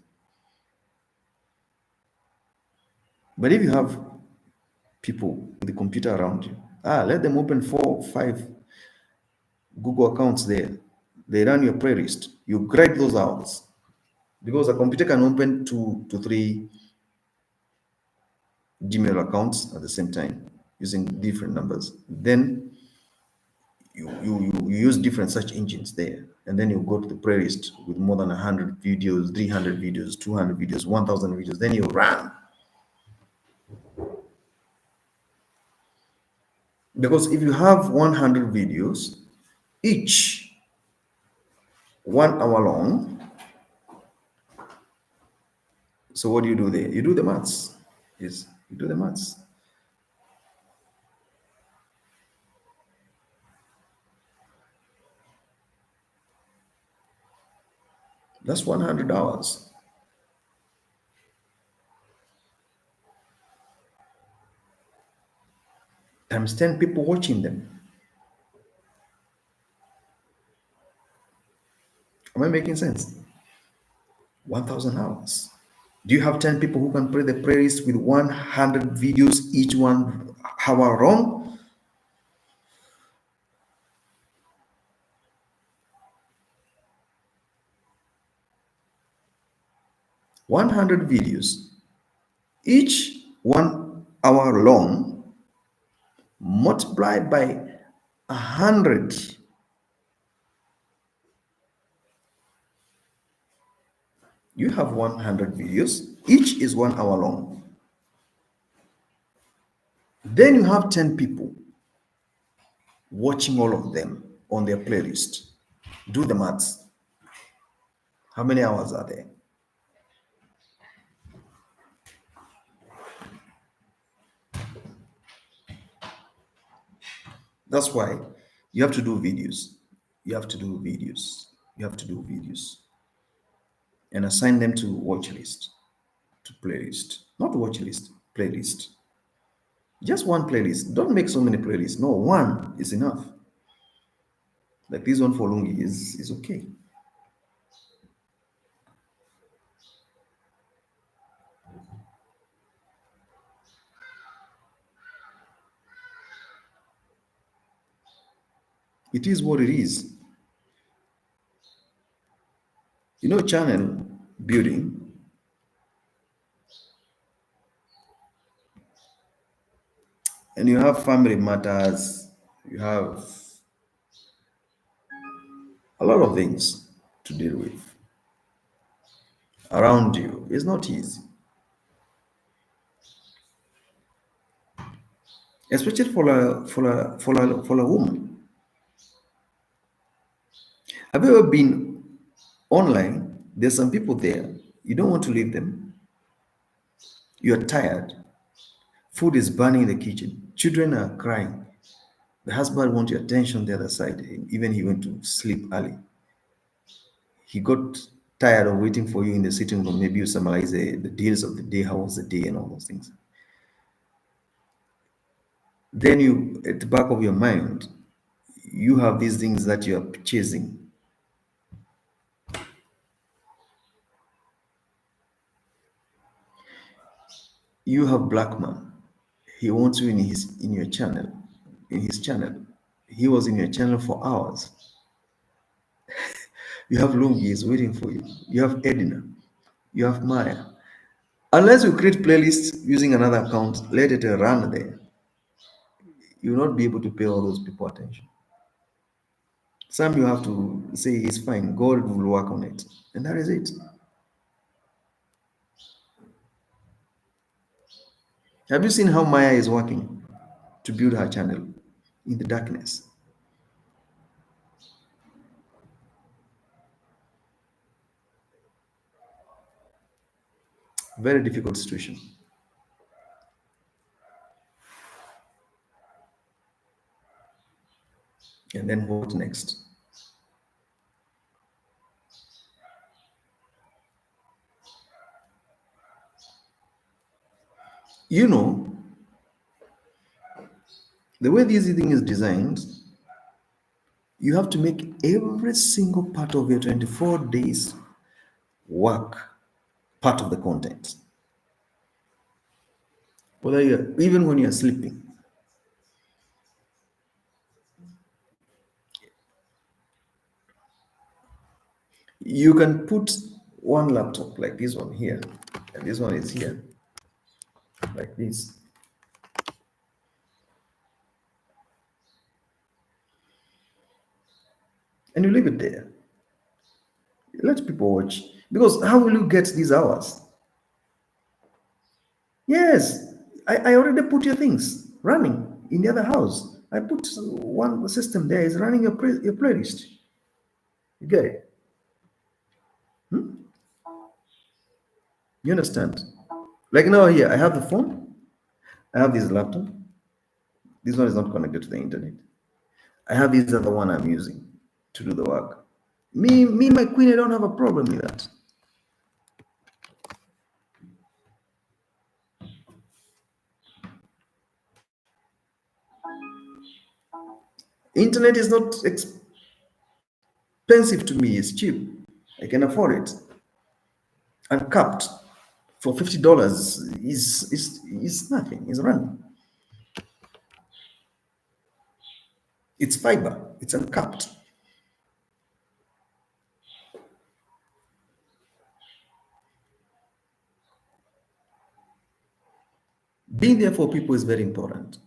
But if you have people with the computer around you, let them open 4 or 5 Google accounts there. They run your playlist. You grade those out. Because a computer can open 2 to 3 Gmail accounts at the same time using different numbers. Then you use different search engines there. And then you go to the playlist with more than 100 videos, 300 videos, 200 videos, 1,000 videos. Then you run. Because if you have 100 videos, each 1 hour long, so what do you do there? You do the maths. Yes, you do the maths. That's 100 hours times 10 people watching them. Am I making sense? 1,000 hours. Do you have 10 people who can play the playlist with 100 videos, each 1 hour long? 100 videos, each 1 hour long, multiplied by 100. You have 100 videos, each is 1 hour long. Then you have 10 people watching all of them on their playlist. Do the maths. How many hours are there? That's why you have to do videos. You have to do videos. You have to do videos and assign them to watch list, to playlist. Not watch list, playlist. Just one playlist. Don't make so many playlists. No, one is enough. Like this one for Lungi is okay. It is what it is. Channel building, and you have family matters, you have a lot of things to deal with around you. It's not easy, especially for a woman. Have you ever been online? There's some people there. You don't want to leave them. You're tired. Food is burning in the kitchen. Children are crying. The husband wants your attention the other side. Even he went to sleep early. He got tired of waiting for you in the sitting room. Maybe you summarize the deals of the day, how was the day, and all those things. Then you, at the back of your mind, you have these things that you are chasing. You have black man. He wants you in your channel, in his channel. He was in your channel for hours. You have Lungi is waiting for you. You have Edina. You have Maya. Unless you create playlists using another account, let it run there. You will not be able to pay all those people attention. Some you have to say it's fine. God will work on it, and that is it. Have you seen how Maya is working to build her channel in the darkness? Very difficult situation. And then what next? You know, the way this thing is designed, you have to make every single part of your 24 days work part of the content. Whether you're even when you're sleeping, you can put one laptop like this one here, and this one is here, like this. And you leave it there. Let people watch. Because how will you get these hours? Yes, I already put your things running in the other house. I put one system there is running your playlist. You get it? You understand? Like now here, I have the phone, I have this laptop. This one is not connected to the internet. I have this other one I'm using to do the work. My queen, I don't have a problem with that. Internet is not expensive to me, it's cheap. I can afford it. Uncapped for $50 is nothing, it's running. It's fiber, it's uncapped. Being there for people is very important.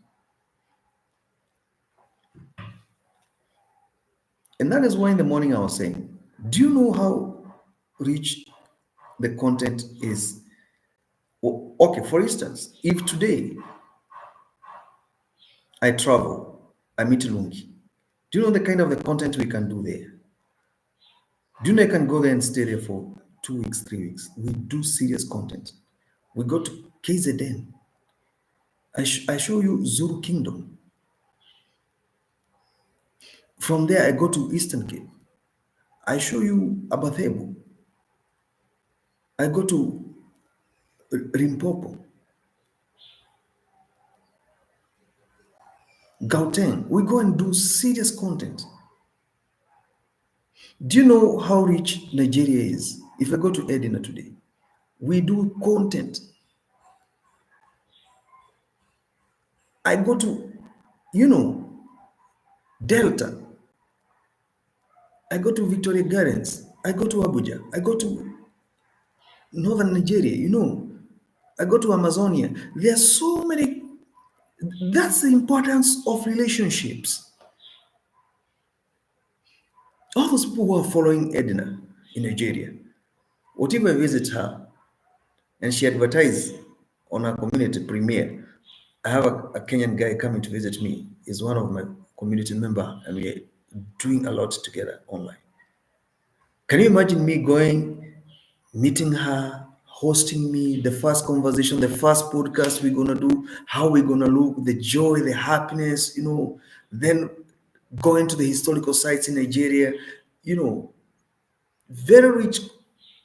And that is why in the morning I was saying, do you know how rich the content is? Okay, for instance, if today I travel, I meet Lungi, do you know the kind of the content we can do there? Do you know I can go there and stay there for 2 weeks, 3 weeks? We do serious content. We go to KZN. I show you Zulu Kingdom. From there, I go to Eastern Cape. I show you Abathebo. I go to Limpopo, Gauteng. We go and do serious content. Do you know how rich Nigeria is? If I go to Edina today, we do content. I go to, you know, Delta. I go to Victoria Gardens. I go to Abuja. I go to Northern Nigeria, I go to Amazonia. There are so many. That's the importance of relationships. All those people who are following Edna in Nigeria, whatever I visit her, and she advertised on her community premiere. I have a Kenyan guy coming to visit me. He's one of my community member, and we're doing a lot together online. Can you imagine me going, meeting her, hosting me, the first conversation, the first podcast we're gonna do, how we're gonna look, the joy, the happiness, then going to the historical sites in Nigeria, very rich.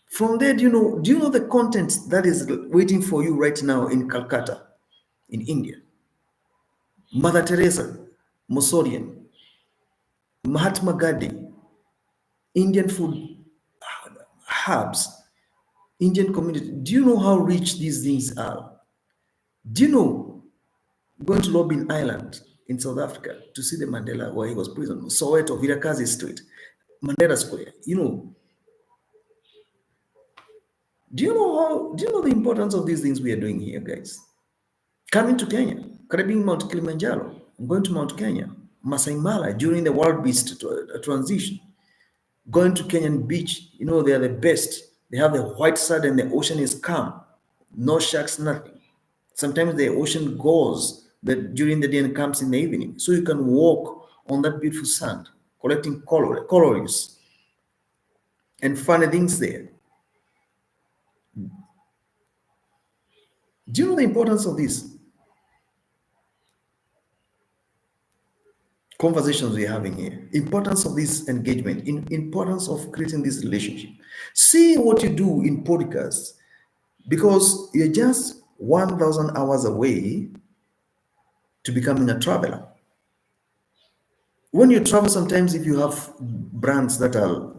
From there, do you know the content that is waiting for you right now in Calcutta, in India? Mother Teresa, Mossorian, Mahatma Gandhi, Indian food, herbs, Indian community. Do you know how rich these things are? Do you know, going to Robben Island in South Africa to see the Mandela where he was prisoned, Soweto, Vilakazi Street, Mandela Square. Do you know the importance of these things we are doing here, guys? Coming to Kenya, climbing Mount Kilimanjaro, going to Mount Kenya, Masai Mara during the Wild Beast transition, going to Kenyan beach, they are the best. They have the white sand and the ocean is calm, no sharks, nothing. Sometimes the ocean goes during the day and comes in the evening, so you can walk on that beautiful sand, collecting colors and funny things there. Do you know the importance of this conversations we're having here? Importance of this engagement, importance of creating this relationship. See what you do in podcasts because you're just 1,000 hours away to becoming a traveler. When you travel, sometimes if you have brands that are,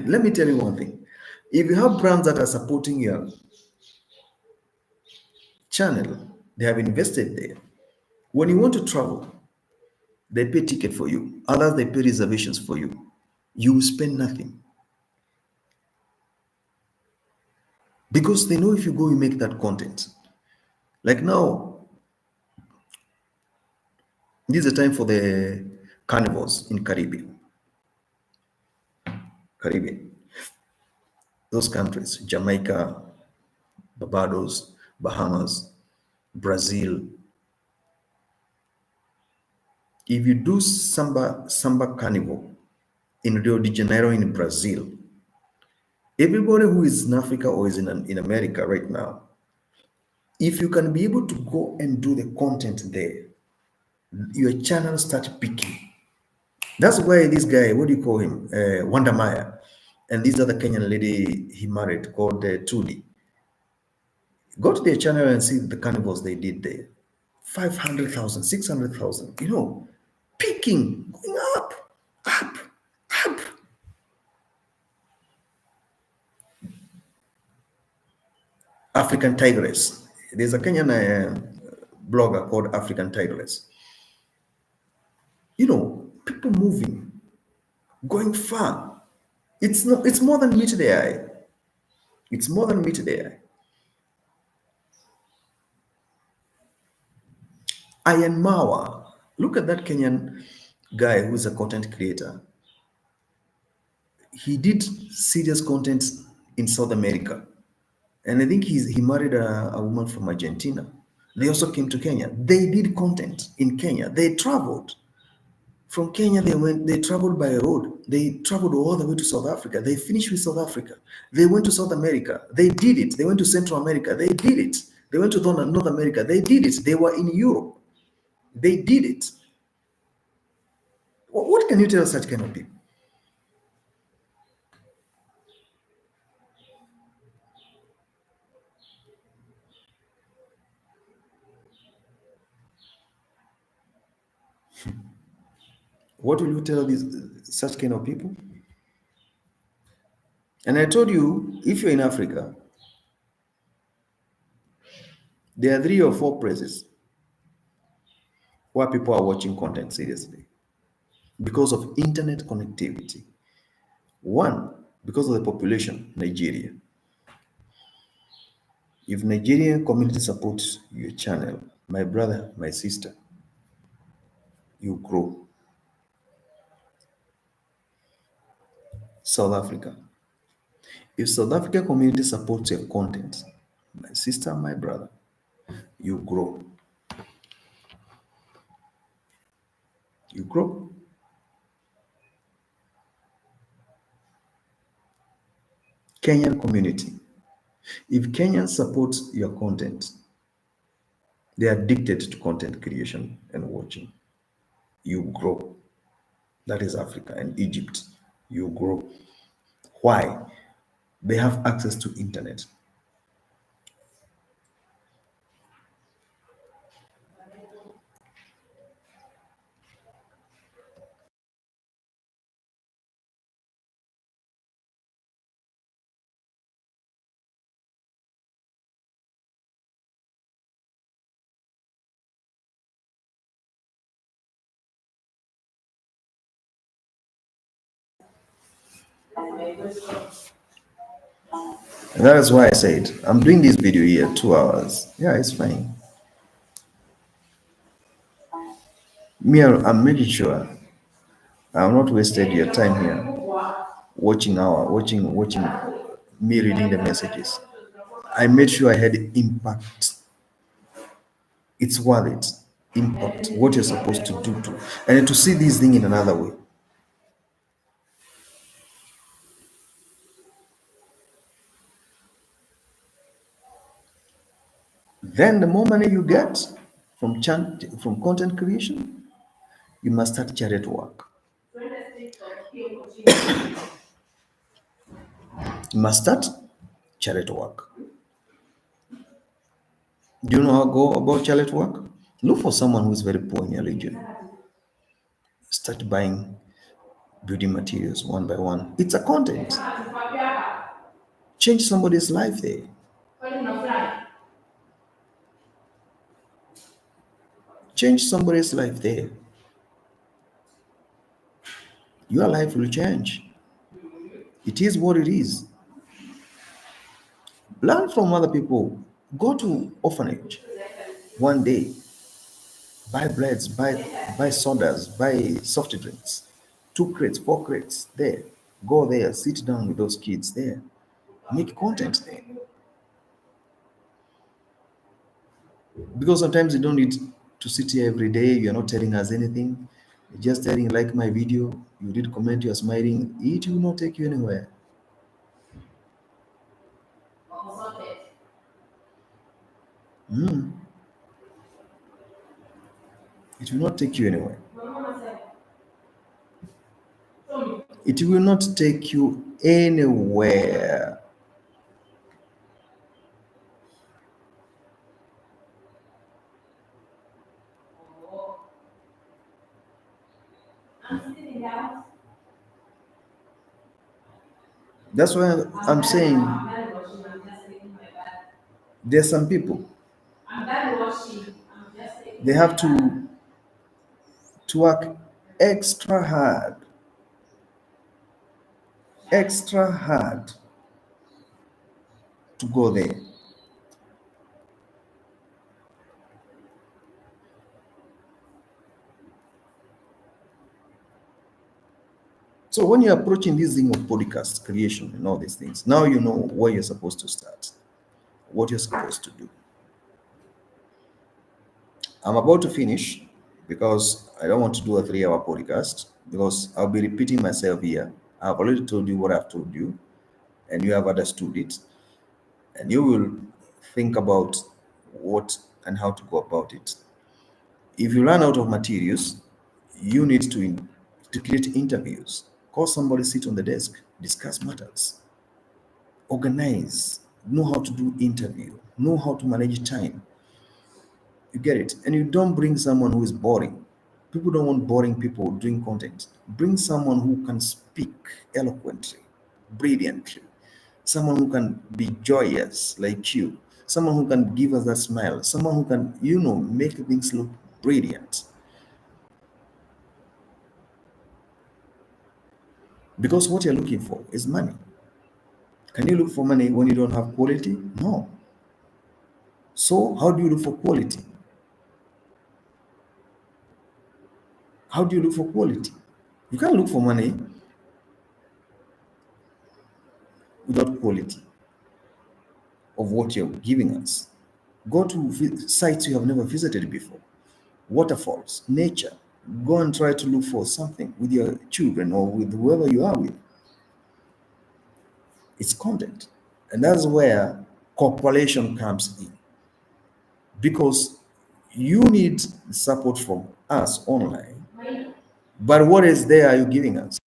let me tell you one thing. If you have brands that are supporting your channel, they have invested there. When you want to travel, they pay ticket for you. Others, they pay reservations for you. You spend nothing because they know if you go, you make that content. Like now, this is the time for the carnivals in Caribbean, those countries, Jamaica, Barbados, Bahamas, Brazil. If you do Samba Carnival in Rio de Janeiro in Brazil, everybody who is in Africa or is in America right now, if you can be able to go and do the content there, your channel start picking. That's why this guy, what do you call him? Wanda Maya. And this other Kenyan lady he married called Tudi. Go to their channel and see the carnivals they did there. 500,000, 600,000. Picking, going up, up, up. African Tigress. There's a Kenyan blogger called African Tigress. People moving, going far. It's more than meet the eye. It's more than meet the eye. Ian Mawa. Look at that Kenyan guy who's a content creator. He did serious content in South America. And I think he married a woman from Argentina. They also came to Kenya. They did content in Kenya. They traveled. From Kenya, they traveled by road. They traveled all the way to South Africa. They finished with South Africa. They went to South America. They did it. They went to Central America. They did it. They went to North America. They did it. They were in Europe. They did it. What can you tell such kind of people? What will you tell these such kind of people? And I told you, if you're in Africa, there are 3 or 4 places where people are watching content seriously because of internet connectivity. One, because of the population, Nigeria. If Nigerian community supports your channel, my brother, my sister, you grow. South Africa. If South Africa community supports your content, my sister, my brother, you grow. You grow. Kenyan community. If Kenyans support your content, they are addicted to content creation and watching. You grow. That is Africa and Egypt. You grow. Why? They have access to internet. And that is why I said I'm doing this video here 2 hours. Yeah, it's fine. I'm making sure I'm not wasted your time here watching me reading the messages. I made sure I had impact. It's worth it. Impact. What you're supposed to do to, and to see this thing in another way. Then the more money you get from content creation, you must start charity work. You must start charity work. Do you know how to go about charity work? Look for someone who is very poor in your region. Start buying building materials one by one. It's a content. Change somebody's life there. Change somebody's life there. Your life will change. It is what it is. Learn from other people. Go to orphanage one day. Buy breads, buy sodas, buy soft drinks. 2 crates, 4 crates there. Go there, sit down with those kids there. Make content there. Because sometimes you don't need to sit here every day. You're not telling us anything. You're just telling, like my video, you did comment, you're smiling. It will not take you anywhere. It will not take you anywhere. It will not take you anywhere. That's why I'm saying there's some people, they have to work extra hard, extra hard to go there. So when you're approaching this thing of podcast creation and all these things, now you know where you're supposed to start, what you're supposed to do. I'm about to finish because I don't want to do a 3 hour podcast because I'll be repeating myself here. I've already told you what I've told you, and you have understood it, and you will think about what and how to go about it. If you run out of materials, you need to create interviews. Call somebody, sit on the desk, discuss matters, organize, know how to do interview, know how to manage time. You get it? And you don't bring someone who is boring. People don't want boring people doing content. Bring someone who can speak eloquently, brilliantly, someone who can be joyous like you, someone who can give us that smile, someone who can, make things look brilliant. Because what you're looking for is money. Can you look for money when you don't have quality? No. So, how do you look for quality? How do you look for quality? You can't look for money without quality of what you're giving us. Go to sites you have never visited before, waterfalls, nature. Go and try to look for something with your children or with whoever you are with. It's content. And that's where cooperation comes in. Because you need support from us online. But what is there are you giving us?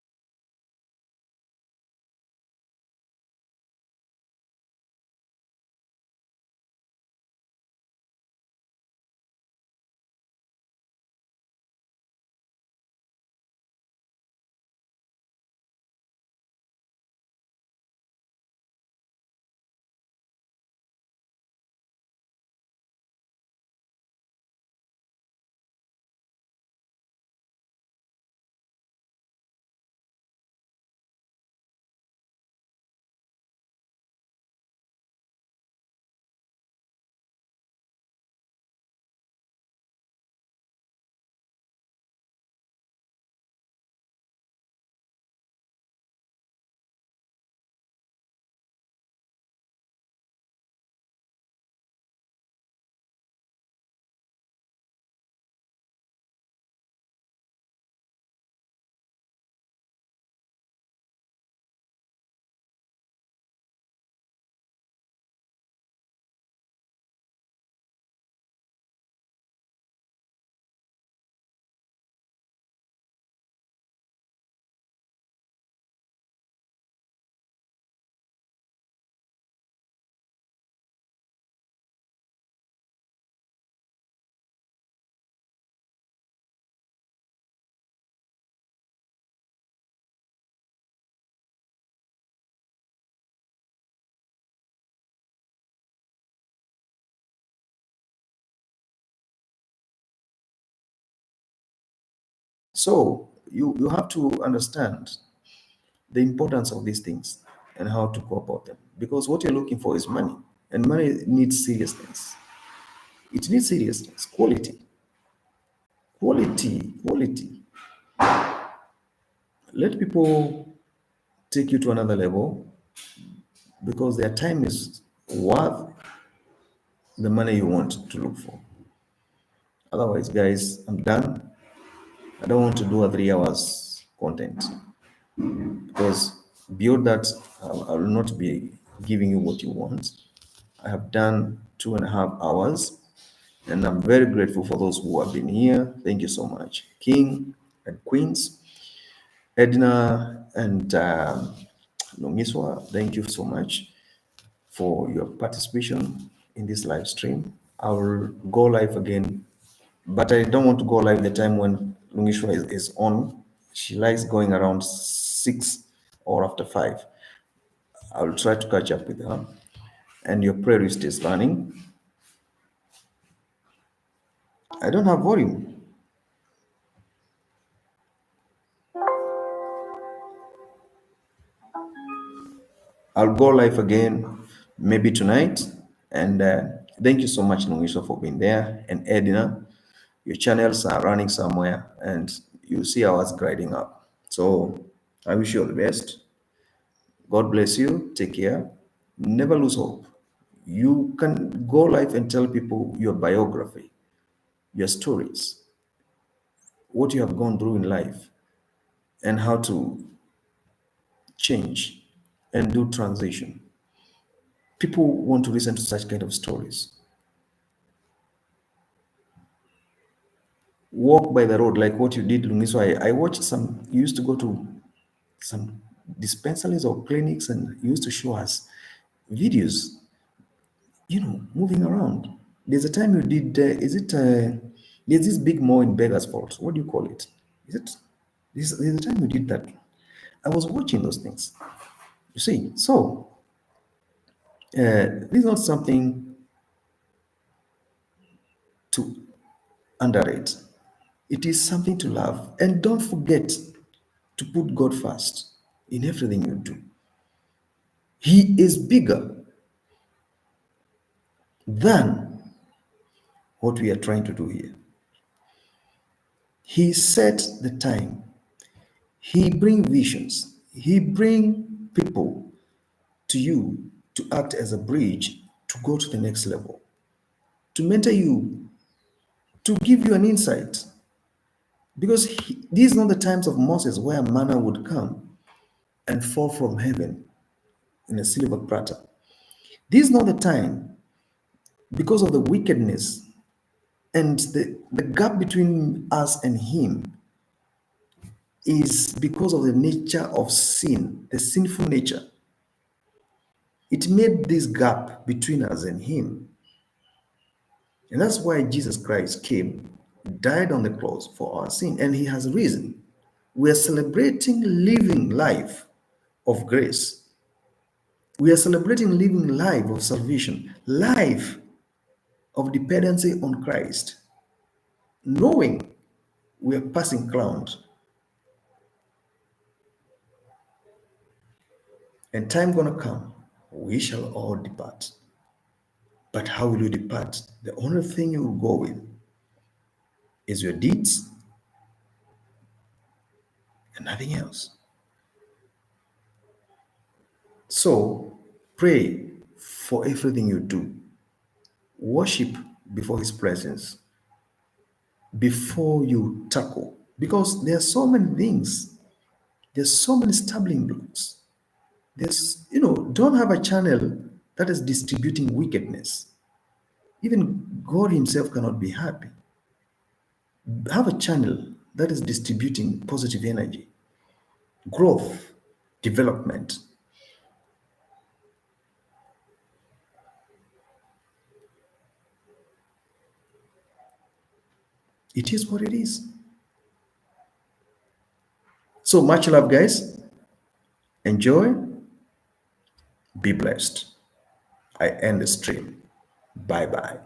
So you have to understand the importance of these things and how to go about them. Because what you're looking for is money, and money needs seriousness. It needs seriousness, quality. Let people take you to another level because their time is worth the money you want to look for. Otherwise, guys, I'm done. I don't want to do a 3 hours content because beyond that, I will not be giving you what you want. I have done 2.5 hours, and I'm very grateful for those who have been here. Thank you so much, King and Queens, Edna and Longiswa. Thank you so much for your participation in this live stream. I will go live again, but I don't want to go live the time when Lungishwa is on. She likes going around 6 or after 5. I will try to catch up with her. And your playlist is running. I don't have volume. I'll go live again maybe tonight. And thank you so much, Lungisha, for being there. And Edina, your channels are running somewhere and you see ours grinding up. So I wish you all the best. God bless you. Take care. Never lose hope. You can go live and tell people your biography, your stories, what you have gone through in life, and how to change and do transition. People want to listen to such kind of stories. Walk by the road like what you did, Lungiso. I watched some, you used to go to some dispensaries or clinics and you used to show us videos, moving around. There's a time you did, there's this big mall in Beggars Fault. What do you call it? Is it, there's a time you did that. I was watching those things. You see, so this is not something to underrate. It is something to love. And don't forget to put God first in everything you do. He is bigger than what we are trying to do here. He set the time. He bring visions. He bring people to you to act as a bridge to go to the next level, to mentor you, to give you an insight. Because these are not the times of Moses where manna would come and fall from heaven in a silver platter. This is not the time because of the wickedness and the gap between us and him is because of the nature of sin, the sinful nature. It made this gap between us and him. And that's why Jesus Christ came, died on the cross for our sin, and he has risen. We are celebrating living life of grace. We are celebrating living life of salvation, life of dependency on Christ, knowing we are passing cloud and time gonna come, we shall all depart. But how will you depart? The only thing you will go with is your deeds and nothing else. So pray for everything you do. Worship before his presence, before you tackle. Because there are so many things, there's so many stumbling blocks. Don't have a channel that is distributing wickedness. Even God himself cannot be happy. Have a channel that is distributing positive energy, growth, development. It is what it is. So much love, guys. Enjoy. Be blessed. I end the stream. Bye bye.